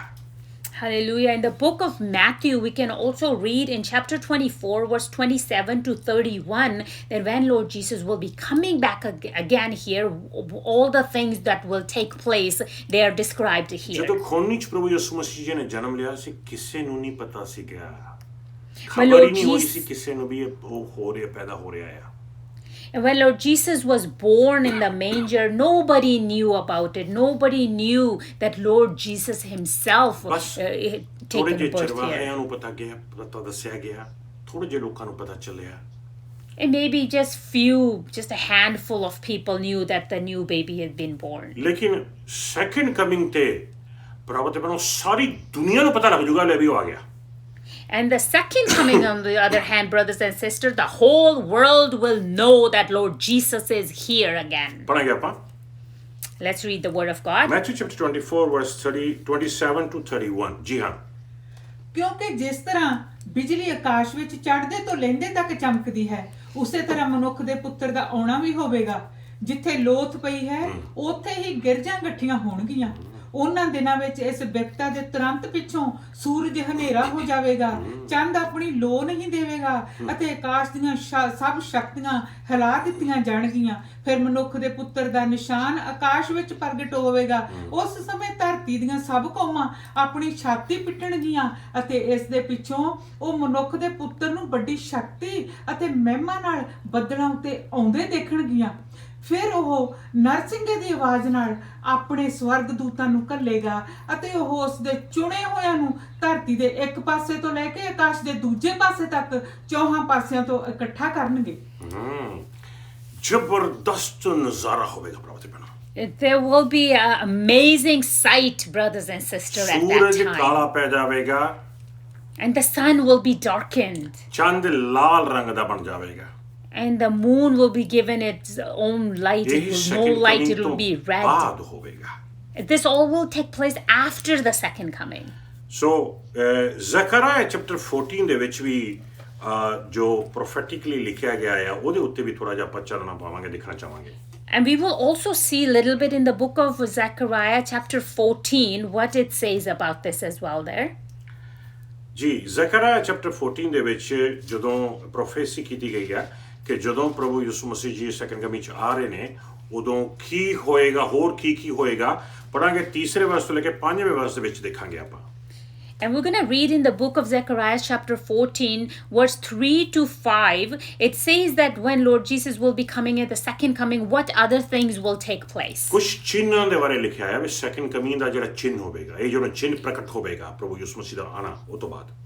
Hallelujah. In the book of Matthew, we can also read in chapter 24, verse 27 to 31, that when Lord Jesus will be coming back again here, all the things that will take place, they are described here. ਜਦੋਂ ਖੂਨੀ ਚ ਪ੍ਰਭੂ ਯਿਸੂ ਮਸੀਹ ਜੀ ਨੇ ਜਨਮ ਲਿਆ ਸੀ ਕਿਸੇ ਨੂੰ ਨਹੀਂ ਪਤਾ ਸੀਗਾ, When ਖਬਰ ਹੀ Lord ਨਹੀਂ ਹੋਈ Jesus- ਸੀ ਕਿਸੇ ਨੂੰ ਵੀ ਉਹ ਹੋ ਰਿਹਾ ਪੈਦਾ ਹੋ ਰਿਹਾ ਆ। And when Lord Jesus was born in the manger, nobody knew about it. Nobody knew that Lord Jesus himself bus had ਥੋੜੇ taken ਜਿਹੇ birth here. ਚਰਵਾਹਿਆਂ ਨੂੰ ਪਤਾ ਦੱਸਿਆ ਗਿਆ, ਥੋੜੇ ਜਿਹੇ ਲੋਕਾਂ ਨੂੰ ਪਤਾ ਚੱਲਿਆ। And maybe just a handful of people knew that the new baby had been born. ਲੇਕਿਨ ਸੈਕੰਡ ਕਮਿੰਗ ਤੇ ਪ੍ਰਭੂ ਤੇ ਭੈਣੋ ਸਾਰੀ ਦੁਨੀਆ ਨੂੰ ਪਤਾ ਲੱਗ ਜੂਗਾ ਲੈ ਵੀ ਉਹ ਆ ਗਿਆ। And the second coming, on the other hand, brothers and sisters, the whole world will know that Lord Jesus is here again. ਪੜਾਂਗੇ ਆਪਾਂ Let's read the word of God. Matthew chapter 24 verse 27 to 31। ਜੀ ਹਾਂ, ਕਿਉਂਕਿ ਜਿਸ ਤਰ੍ਹਾਂ ਬਿਜਲੀ ਆਕਾਸ਼ ਵਿੱਚ ਚੜ੍ਹਦੇ ਤੋਂ ਲਹਿੰਦੇ ਤੱਕ ਚਮਕਦੀ ਹੈ, ਉਸੇ ਤਰ੍ਹਾਂ ਮਨੁੱਖ ਦੇ ਪੁੱਤਰ ਦਾ ਆਉਣਾ ਵੀ ਹੋਵੇਗਾ। ਜਿੱਥੇ ਲੋਥ ਪਈ ਹੈ ਉੱਥੇ ਹੀ ਗਿਰਜਾਂ ਗੱਠੀਆਂ ਹੋਣਗੀਆਂ। ਉਹਨਾਂ ਦਿਨਾਂ ਵਿੱਚ ਇਸ ਬਿਪਤਾ ਦੇ ਤੁਰੰਤ ਪਿੱਛੋਂ ਸੂਰਜ ਹਨੇਰਾ ਹੋ ਜਾਵੇਗਾ, ਚੰਦ ਆਪਣੀ ਲੋ ਨਹੀਂ ਦੇਵੇਗਾ ਅਤੇ ਆਕਾਸ਼ ਦੀਆਂ ਸਭ ਸ਼ਕਤੀਆਂ ਹਿਲਾ ਦਿੱਤੀਆਂ ਜਾਣਗੀਆਂ। ਫਿਰ ਮਨੁੱਖ ਦੇ ਪੁੱਤਰ ਦਾ ਨਿਸ਼ਾਨ ਆਕਾਸ਼ ਵਿੱਚ ਪ੍ਰਗਟ ਹੋਵੇਗਾ। ਉਸ ਸਮੇਂ ਧਰਤੀ ਦੀਆਂ ਸਭ ਕੌਮਾਂ ਆਪਣੀ ਛਾਤੀ ਪਿੱਟਣਗੀਆਂ ਅਤੇ ਇਸ ਦੇ ਪਿੱਛੋਂ ਉਹ ਮਨੁੱਖ ਦੇ ਪੁੱਤਰ ਨੂੰ ਵੱਡੀ ਸ਼ਕਤੀ ਅਤੇ ਮਹਿਮਾ ਨਾਲ ਬੱਦਲਾਂ ਉੱਤੇ ਆਉਂਦੇ ਦੇਖਣਗੀਆਂ। ਫਿਰ ਉਹ ਨਰਸਿੰਘੇ ਦੀ ਆਵਾਜ਼ ਨਾਲ ਆਪਣੇ ਸਵਰਗ ਦੂਤਾਂ ਨੂੰ ਘੱਲੇਗਾ ਅਤੇ ਉਹ ਉਸ ਦੇ ਚੁਣੇ ਹੋਇਆਂ ਨੂੰ ਧਰਤੀ ਦੇ ਇੱਕ ਪਾਸੇ ਤੋਂ ਲੈ ਕੇ ਆਕਾਸ਼ ਦੇ ਦੂਜੇ ਪਾਸੇ ਤੱਕ ਚੌਹਾਂ ਪਾਸਿਆਂ ਤੋਂ ਇਕੱਠਾ ਕਰਨਗੇ। ਜ਼ਬਰਦਸਤ ਨਜ਼ਾਰਾ ਹੋਵੇਗਾ ਪ੍ਰਭੂ ਤੇ ਭੈਣੋ। There will be an amazing sight, brothers and sisters, at that Suraj time. ਕਾਲਾ ਪੈ ਜਾਵੇਗਾ, And the sun will be darkened. ਚੰਦ ਲਾਲ ਰੰਗ ਦਾ ਬਣ ਜਾਵੇਗਾ। And the moon will be given its own light. It ਇਹ will no second light. Coming It will ਤੋਂ be red. ਬਾਅਦ ਹੋਵੇਗਾ। This all will take place after the second coming. So Zechariah chapter 14 ਦੇ ਵਿੱਚ ਵੀ ਜੋ ਪ੍ਰੋਫੈਟਿਕਲੀ ਲਿਖਿਆ ਗਿਆ ਆ ਉਹਦੇ ਉੱਤੇ ਵੀ ਥੋੜਾ ਜਿਹਾ ਆਪਾਂ ਚੱਲਣਾ ਪਾਵਾਂਗੇ, ਦੇਖਣਾ ਚਾਹਾਂਗੇ। And we will also see a little bit in the book of Zechariah chapter 14 what it says about this as well there. ਜੀ ਜ਼ਕਰਿਆ ਚੈਪਟਰ 14 ਦੇ ਵਿੱਚ ਜਦੋਂ ਪ੍ਰੋਫੈਸੀ ਕੀਤੀ ਗਈ ਆ ਕਿ ਜਦੋਂ ਪ੍ਰਭੂ ਯਿਸੂ ਮਸੀਹ ਜੀ ਸੈਕੰਡ ਕਮਿੰਗ ਚ ਆ ਰਹੇ ਨੇ ਉਦੋਂ ਕੀ ਹੋਏਗਾ, ਹੋਰ ਕੀ ਹੋਏਗਾ, ਪੜਾਂਗੇ ਤੀਸਰੇ ਵਰਸ ਤੋਂ ਲੈ ਕੇ 5ਵੇਂ ਵਰਸ ਦੇ ਵਿੱਚ ਦੇਖਾਂਗੇ ਆਪਾਂ। And we're going to read in the book of Zechariah chapter 14 verse 3 to 5. It says that when Lord Jesus will be coming at the second coming, what other things will take place. ਕੁਝ ਚਿੰਨ੍ਹਾਂ ਦੇ ਬਾਰੇ ਲਿਖਿਆ ਹੈ ਵੀ second coming ਦਾ ਜਿਹੜਾ ਚਿੰਨ੍ਹ ਹੋਵੇਗਾ, ਇਹ ਜਿਹੜਾ ਚਿੰਨ੍ਹ ਪ੍ਰਗਟ ਹੋਵੇਗਾ ਪ੍ਰਭੂ ਯਿਸੂ ਮਸੀਹ ਦਾ ਆਣਾ ਉਹ ਤੋਂ ਬਾਅਦ।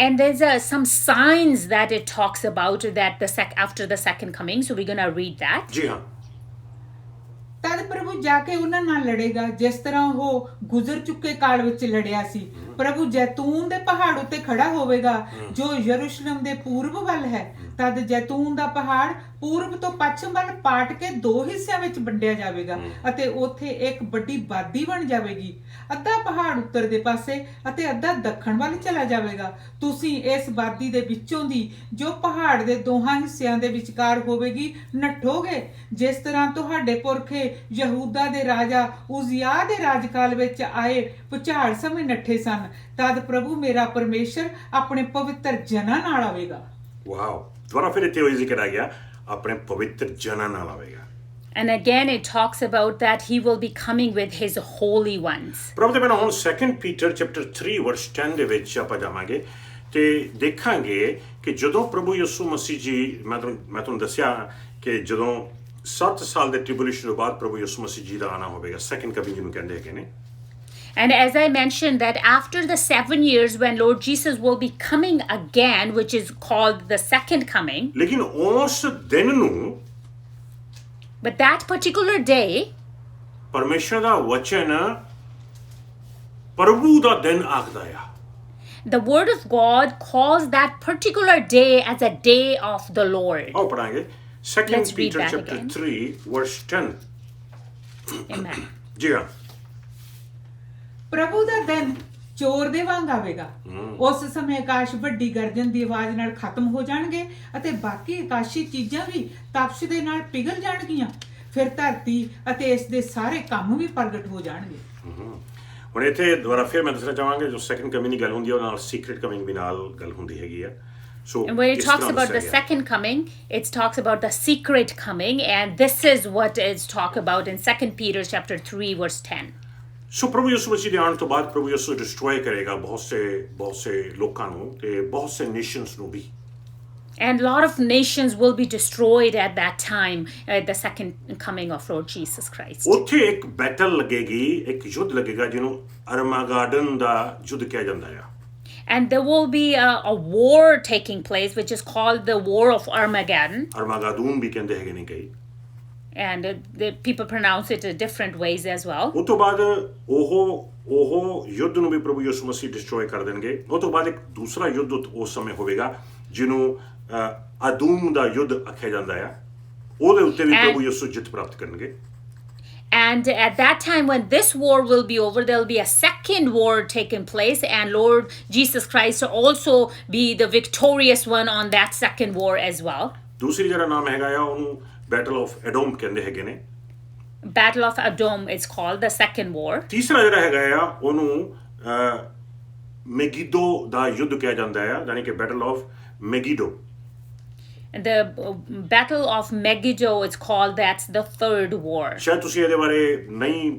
And there's some signs that it talks about that after the second coming. So we're going to read that. ਜੀ ਹਾਂ, ਤਦ ਪ੍ਰਭੂ ਜਾ ਕੇ ਉਹਨਾਂ ਨਾਲ ਲੜੇਗਾ ਜਿਸ ਤਰ੍ਹਾਂ ਉਹ ਗੁਜ਼ਰ ਚੁੱਕੇ ਕਾਲ ਵਿੱਚ ਲੜਿਆ ਸੀ। ਪ੍ਰਭੂ ਜੈਤੂਨ ਦੇ ਪਹਾੜ ਉੱਤੇ ਖੜਾ ਹੋਵੇਗਾ ਜੋ ਯਰੂਸ਼ਲਮ ਦੇ ਪੂਰਬ ਵੱਲ ਹੈ। ਤਦ ਜੈਤੂਨ ਦਾ ਪਹਾੜ ਪੂਰਬ ਤੋਂ ਪੱਛਮ ਵੱਲ ਪਾਟ ਕੇ 2 ਹਿੱਸਿਆਂ ਵਿੱਚ ਵੰਡਿਆ ਜਾਵੇਗਾ ਅਤੇ ਉੱਥੇ ਇੱਕ ਵੱਡੀ ਵਾਦੀ ਬਣ ਜਾਵੇਗੀ। ਅੱਧਾ ਪਹਾੜ ਉੱਤਰ ਦੇ ਪਾਸੇ ਅਤੇ ਅੱਧਾ ਦੱਖਣ ਵੱਲ ਚਲਾ ਜਾਵੇਗਾ। ਤੁਸੀਂ ਇਸ ਵਾਦੀ ਦੇ ਵਿੱਚੋਂ ਦੀ ਜੋ ਪਹਾੜ ਦੇ ਦੋਹਾਂ ਹਿੱਸਿਆਂ ਦੇ ਵਿਚਕਾਰ ਹੋਵੇਗੀ ਨੱਠੋਗੇ, ਜਿਸ ਤਰ੍ਹਾਂ ਤੁਹਾਡੇ ਪੁਰਖੇ ਯਹੂਦਾ ਦੇ ਰਾਜਾ ਉਜ਼ੀਆ ਦੇ ਰਾਜਕਾਲ ਵਿੱਚ ਆਏ ਭੁਚਾਲ ਸਮੇਂ ਨੱਠੇ ਸਨ। ਤਦ ਪ੍ਰਭੂ ਮੇਰਾ ਪਰਮੇਸ਼ਰ ਆਪਣੇ ਪਵਿੱਤਰ ਜਨਾਂ ਨਾਲ ਆਵੇਗਾ। ਵਾਓ, ਦੁਬਾਰਾ ਫਿਰ ਇੱਥੇ ਉਹ ਜ਼ਿਕਰ ਆ ਗਿਆ, ਆਪਣੇ ਪਵਿੱਤਰ ਜਨਾਂ ਨਾਲ ਆਵੇਗਾ। And again it talks about that he will be coming with his holy ones. ਪ੍ਰਭੂ ਦੇ ਬਿਨਾਂ ਹੁਣ 2 ਪੀਟਰ ਚੈਪਟਰ 3 ਵਰਸ 10 ਦੇ ਵਿੱਚ ਆਪਾਂ ਜਾਵਾਂਗੇ ਤੇ ਦੇਖਾਂਗੇ ਕਿ ਜਦੋਂ ਪ੍ਰਭੂ ਯਿਸੂ ਮਸੀਹ ਜੀ ਮੈਂ ਤੁਹਾਨੂੰ ਦੱਸਿਆ ਕਿ ਜਦੋਂ 7 ਸਾਲ ਦੇ ਟ੍ਰਿਬਿਊਲੇਸ਼ਨ ਤੋਂ ਬਾਅਦ ਪ੍ਰਭੂ ਯਿਸੂ ਮਸੀਹ ਜੀ ਦਾ ਆਣਾ ਹੋਵੇਗਾ ਸੈਕੰਡ ਕਮਿੰਗ ਜਿਹਨੂੰ ਕਹਿੰਦੇ ਹੈਗੇ ਨੇ And as I mentioned, that after the 7 years when Lord Jesus will be coming again, which is called the second coming, ਲੇਕਿਨ ਉਸ ਦਿਨ ਨੂੰ but that particular day, ਪਰਮੇਸ਼ਰ ਦਾ ਵਚਨ ਪ੍ਰਭੂ ਦਾ ਦਿਨ ਆਖਦਾ ਆ the Word of God calls that particular day as a day of the Lord. ਆਓ ਪੜਾਂਗੇ Let's second read Peter that chapter again. 3 verse 10 Amen. ਜੀ ਹਾਂ ਪ੍ਰਭੂ ਦਾ ਦਿਨ ਚੋਰ ਦੇ ਵਾਂਗ ਆਵੇਗਾ ਉਸ ਸਮੇਂ ਆਕਾਸ਼ ਵੱਡੀ ਗਰਜਨ ਦੀ ਆਵਾਜ਼ ਨਾਲ ਖਤਮ ਹੋ ਜਾਣਗੇ ਅਤੇ ਬਾਕੀ ਆਕਾਸ਼ੀ ਚੀਜ਼ਾਂ ਵੀ ਤਪਸ਼ ਦੇ ਨਾਲ ਪਿਘਲ ਜਾਣਗੀਆਂ ਫਿਰ ਧਰਤੀ ਅਤੇ ਇਸ ਦੇ ਸਾਰੇ ਕੰਮ ਵੀ ਪ੍ਰਗਟ ਹੋ ਜਾਣਗੇ ਹੁਣ ਇੱਥੇ ਦੁਬਾਰਾ ਫਿਰ ਮੈਂ ਦੱਸਣਾ ਚਾਹਾਂਗਾ ਜੋ ਸੈਕੰਡ ਕਮਿੰਗ ਦੀ ਗੱਲ ਹੁੰਦੀ ਹੈ ਉਹ ਨਾਲ ਸੀਕ੍ਰੀਟ ਕਮਿੰਗ ਵੀ ਨਾਲ ਗੱਲ ਹੁੰਦੀ ਹੈਗੀ ਆ ਸੋ And when it talks about the second coming, it talks about the secret coming, and this is what is talked about in 2 Peter chapter 3 verse 10. ਸੋ ਪ੍ਰਭੂ ਯਿਸੂ ਮਸੀਹ ਦੇ ਆਉਣ ਤੋਂ ਬਾਅਦ ਪ੍ਰਭੂ ਯਿਸੂ ਡਿਸਟਰੋਏ ਕਰੇਗਾ ਬਹੁਤ ਸੇ ਲੋਕਾਂ ਨੂੰ ਤੇ ਬਹੁਤ ਸੇ ਨੇਸ਼ਨਸ ਨੂੰ ਵੀ And a lot of nations will be destroyed at that time, at the second coming of Lord Jesus Christ. ਉੱਥੇ ਇੱਕ ਬੈਟਲ ਲੱਗੇਗੀ ਇੱਕ ਯੁੱਧ ਲੱਗੇਗਾ ਜਿਹਨੂੰ ਅਰਮਾਗਾਡਨ ਦਾ ਯੁੱਧ ਕਿਹਾ ਜਾਂਦਾ ਆ And there will be a war taking place, which is called the War of Armageddon. ਅਰਮਾਗਾਦੂਨ ਵੀ ਕਹਿੰਦੇ ਹੈਗੇ ਨੇ ਕਈ And the people pronounce it different ways as well. ਉਸ ਤੋਂ ਬਾਅਦ ਉਹ ਯੁੱਧ ਨੂੰ ਵੀ ਪ੍ਰਭੂ ਯਿਸੂ ਮਸੀਹ ਡਿਸਟਰੋਏ ਕਰ ਦੇਣਗੇ ਉਸ ਤੋਂ ਬਾਅਦ ਇੱਕ ਦੂਸਰਾ ਯੁੱਧ ਉਸ ਸਮੇਂ ਹੋਵੇਗਾ ਜਿਹਨੂੰ ਆਦੂਮ ਦਾ ਯੁੱਧ ਆਖਿਆ ਜਾਂਦਾ ਆ ਉਹਦੇ ਉੱਤੇ ਵੀ ਪ੍ਰਭੂ ਯਿਸੂ ਜਿੱਤ ਪ੍ਰਾਪਤ ਕਰਨਗੇ And at that time, when this war will be over, there will be a second war taking place, and Lord Jesus Christ will also be the victorious one on that second war as well. ਦੂਸਰੀ ਜਿਹੜਾ ਨਾਮ ਹੈਗਾ ਆ ਉਹਨੂੰ battle of ਐਡੋਮ ਕਹਿੰਦੇ ਹੈਗੇ ਨੇ Battle of Edom is called the second war. ਤੀਸਰਾ ਜਿਹੜਾ ਹੈਗਾ ਆ ਉਹਨੂੰ ਮੈਗੀਦੋ ਦਾ ਯੁੱਧ ਕਿਹਾ ਜਾਂਦਾ ਆ ਯਾਨੀ ਕਿ battle of Megiddo And the Battle of Megiddo is called, that's the third war. ਸ਼ਾਇਦ ਤੁਸੀਂ ਇਹਦੇ ਬਾਰੇ ਨਹੀਂ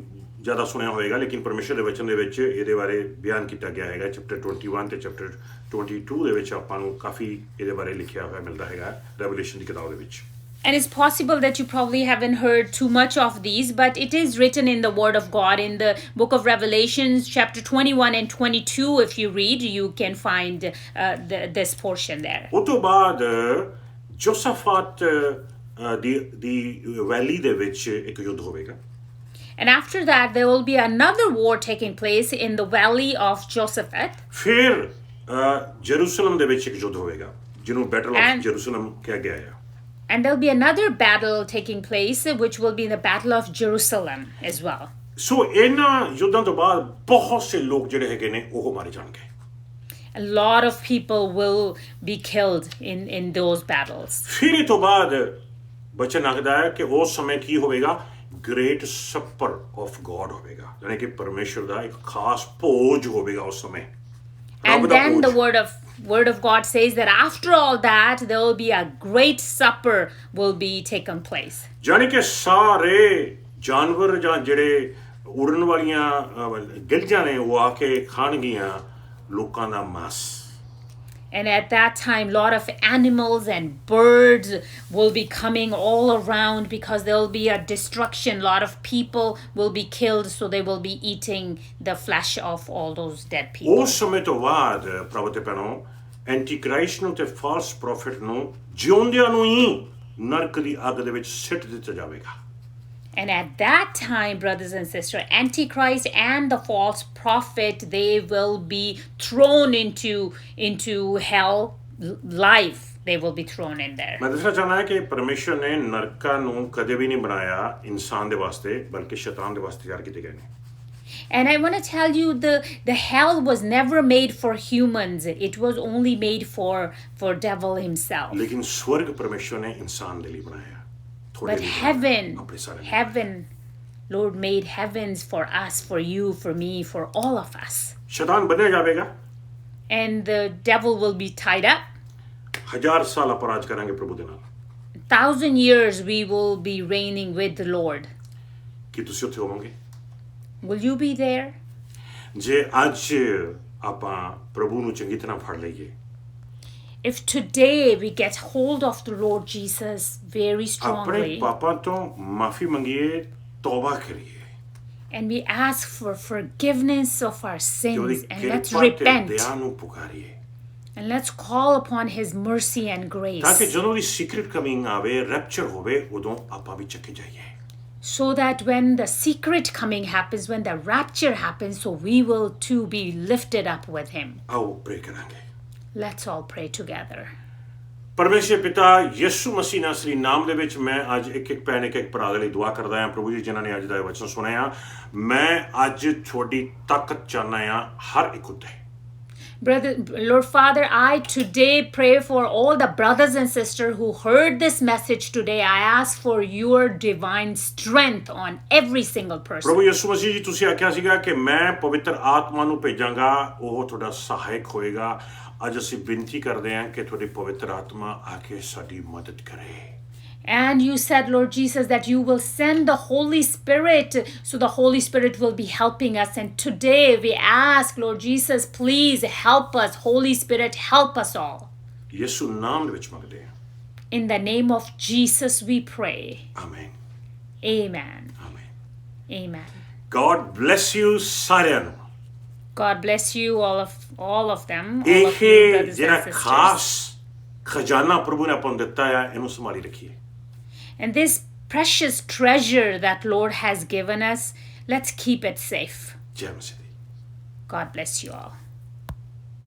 ਜ਼ਿਆਦਾ ਸੁਣਿਆ ਹੋਵੇਗਾ ਲੇਕਿਨ ਪਰਮੇਸ਼ਰ ਦੇ ਵਚਨ ਦੇ ਵਿੱਚ ਇਹਦੇ ਬਾਰੇ ਬਿਆਨ ਕੀਤਾ ਗਿਆ ਹੈਗਾ ਚੈਪਟਰ 21 ਤੇ ਚੈਪਟਰ 22 ਦੇ ਵਿੱਚ ਆਪਾਂ ਨੂੰ ਕਾਫੀ ਇਹਦੇ ਬਾਰੇ ਲਿਖਿਆ ਹੋਇਆ ਮਿਲਦਾ ਹੈਗਾ ਰੈਵਲੇਸ਼ਨ ਦੀ ਕਿਤਾਬ ਦੇ ਵਿੱਚ And it's possible that you probably haven't heard too much of these, but it is written in the Word of God in the book of Revelations, chapter 21 and 22. If you read, you can find this portion there. ਉਸ ਤੋਂ ਬਾਅਦ ਜੋਸਾਫਾਤ ਦੀ ਵੈਲੀ ਦੇ ਵਿੱਚ ਇੱਕ ਯੁੱਧ ਹੋਵੇਗਾ And after that, there will be another war taking place in the valley of Josaphat. ਫਿਰ ਜੈਰੂਸਲਮ ਦੇ ਵਿੱਚ ਇੱਕ ਯੁੱਧ ਹੋਵੇਗਾ ਜਿਹਨੂੰ ਬੈਟਲ ਆਫ And- ਜੈਰੂਸਲਮ ਕਿਹਾ ਗਿਆ ਹੈ And there'll be another battle taking place, which will be the Battle of Jerusalem as well. ਸੋ ਇਹਨਾਂ ਯੁੱਧਾਂ ਤੋਂ ਬਾਅਦ ਬਹੁਤ ਸੇ ਲੋਕ ਜਿਹੜੇ ਹੈਗੇ ਨੇ ਉਹ ਮਾਰੇ ਜਾਣਗੇ A lot of people will be killed in those battles. ਫਿਰ ਇਹ ਤੋਂ ਬਾਅਦ ਬਚਨ ਆਖਦਾ ਹੈ ਕਿ ਉਸ ਸਮੇਂ ਕੀ ਹੋਵੇਗਾ ਗ੍ਰੇਟ ਸੱਪਰ ਆਫ ਗੋਡ ਹੋਵੇਗਾ ਯਾਨੀ ਕਿ ਪਰਮੇਸ਼ਰ ਦਾ ਇੱਕ ਖਾਸ ਭੋਜ ਹੋਵੇਗਾ ਉਸ ਸਮੇਂ ਰੱਬ And the then the Bhoj word of God says that after all that, there will be a great supper will be taken place. ਯਾਨੀ ਕਿ ਸਾਰੇ ਜਾਨਵਰ ਜਾਂ ਜਿਹੜੇ ਉੜਨ ਵਾਲੀਆਂ ਗਿਲਜਾਂ ਨੇ ਉਹ ਆ ਕੇ ਖਾਣਗੀਆਂ ਲੋਕਾਂ ਦਾ ਮਾਸ And at that time, a lot of animals and birds will be coming all around because there will be a destruction. A lot of people will be killed, so they will be eating the flesh of all those dead people. ਉਸ ਸਮੇਂ ਤੋਂ ਬਾਅਦ ਪ੍ਰਭੂ ਤੇ ਭੈਣੋ ਐਂਟੀਕ੍ਰਾਈਸਟ ਨੂੰ ਤੇ false profit ਨੂੰ ਜਿਉਂਦਿਆਂ ਨੂੰ ਹੀ ਨਰਕ ਦੀ ਅੱਗ ਦੇ ਵਿੱਚ ਸਿੱਟ ਦਿੱਤਾ ਜਾਵੇਗਾ And at that time, brothers and sisters, Antichrist and the false prophet, they will be thrown into hell live. They will be thrown in there. ਮੈਂ ਦੱਸਣਾ ਚਾਹੁੰਦਾ ਹਾਂ ਕਿ ਪਰਮੇਸ਼ਰ ਨੇ ਨਰਕਾਂ ਨੂੰ ਕਦੇ ਵੀ ਨਹੀਂ ਬਣਾਇਆ ਇਨਸਾਨ ਦੇ ਵਾਸਤੇ ਬਲਕਿ ਸ਼ੈਤਾਨ ਦੇ ਵਾਸਤੇ ਤਿਆਰ ਕੀਤੇ ਗਏ ਨੇ And I want to tell you, the hell was never made for humans. It was only made for devil himself. ਲੇਕਿਨ ਸਵਰਗ ਪਰਮੇਸ਼ਰ ਨੇ ਇਨਸਾਨ ਦੇ ਲਈ ਬਣਾਇਆ ਤੁਹਾਡੇ But ਲਈ ਬਣਾਇਆ, ਆਪਣੇ ਸਾਰੇ ਲਈ। heaven, Lord made heavens for us, for you, for me, for all of us. ਸ਼ੈਤਾਨ ਬੰਨਿਆ ਜਾਵੇਗਾ And the devil will be tied up. 1000 ਸਾਲ ਆਪਾਂ ਰਾਜ ਕਰਾਂਗੇ ਪ੍ਰਭੂ ਦੇ ਨਾਲ 1,000 years we will be reigning with the Lord. ਕੀ ਤੁਸੀਂ ਉੱਥੇ ਹੋਵੋਗੇ Will you be there? ਜੇ ਅੱਜ ਆਪਾਂ ਪ੍ਰਭੂ ਨੂੰ ਚੰਗੀ ਤਰ੍ਹਾਂ ਫੜ ਲਈਏ If today we get hold of the Lord Jesus very ਆਪਣੇ strongly ਪਾਪਾਂ ਤੋਂ ਮਾਫੀ ਮੰਗੀਏ ਤੌਬਾ ਕਰੀਏ and we ask for forgiveness of our ਕਿ ਉਹਦੀ sins and let's ਕਿਰਪਾ ਤੇ repent ਦਇਆ ਨੂੰ ਪੁਕਾਰੀਏ and let's call upon His mercy and ਤਾਂ ਕਿ grace ਜਦੋਂ ਦੀ ਸੀਕ੍ਰੀਟ ਕਮਿੰਗ ਆਵੇ ਰੈਪਚਰ ਹੋਵੇ ਉਦੋਂ ਆਪਾਂ ਵੀ ਚੱਕੇ ਜਾਈਏ so that when the secret coming happens, when the rapture happens, so we will too be lifted up with Him. ਆਓ ਪ੍ਰੇ ਕਰਾਂਗੇ Let's all pray together. ਪਰਮੇਸ਼ਰ ਪਿਤਾ ਯਿਸੂ ਮਸੀਹ ਨਾਸਰੀ ਨਾਮ ਦੇ ਵਿੱਚ ਮੈਂ ਅੱਜ ਇੱਕ ਭੈਣ ਇੱਕ ਭਰਾ ਦੇ ਲਈ ਦੁਆ ਕਰਦਾ ਹਾਂ ਪ੍ਰਭੂ ਜੀ ਜਿਨ੍ਹਾਂ ਨੇ ਅੱਜ ਦਾ ਇਹ ਵਚਨ ਸੁਣਿਆ ਮੈਂ ਅੱਜ ਤੁਹਾਡੀ ਤਾਕਤ ਚਾਹੁੰਦਾ ਹਾਂ ਹਰ ਇੱਕ ਉੱਤੇ Brother, Lord Father, I today pray for all the brothers and sisters who heard this message today. I ask for your divine strength on every single person. ਪ੍ਰਭੂ ਯਿਸੂ ਮਸੀਹ ਜੀ ਤੁਸੀਂ ਆਖਿਆ ਸੀਗਾ ਕਿ ਮੈਂ ਪਵਿੱਤਰ ਆਤਮਾ ਨੂੰ ਭੇਜਾਂਗਾ ਉਹ ਤੁਹਾਡਾ ਸਹਾਇਕ ਹੋਏਗਾ ਅੱਜ ਅਸੀਂ ਬੇਨਤੀ ਕਰਦੇ ਹਾਂ ਕਿ ਤੁਹਾਡੀ ਪਵਿੱਤਰ ਆਤਮਾ ਆ ਕੇ ਸਾਡੀ ਮਦਦ ਕਰੇ And you said, Lord Jesus, that you will send the Holy Spirit, so the Holy Spirit will be helping us. And today we ask, Lord Jesus, please help us. Holy Spirit, help us all. ਯਿਸੂ ਨਾਮ ਦੇ ਵਿੱਚ ਮੰਗਦੇ ਹਾਂ In the name of Jesus we pray. Amen Amen. Amen Amen. God bless you ਸਾਰਿਆਂ ਨੂੰ God bless you, all of them, all of you, ਇਹ brothers ਜਿਹੜਾ and sisters. ਖਾਸ ਖਜ਼ਾਨਾ ਪ੍ਰਭੂ ਨੇ ਆਪਾਂ ਨੂੰ ਦਿੱਤਾ ਆ ਇਹਨੂੰ ਸੰਭਾਲੀ ਰੱਖੀਏ And this precious treasure that Lord has given us, let's keep it safe. ਜੈ ਮਸੀਹ ਦੀ God bless you all.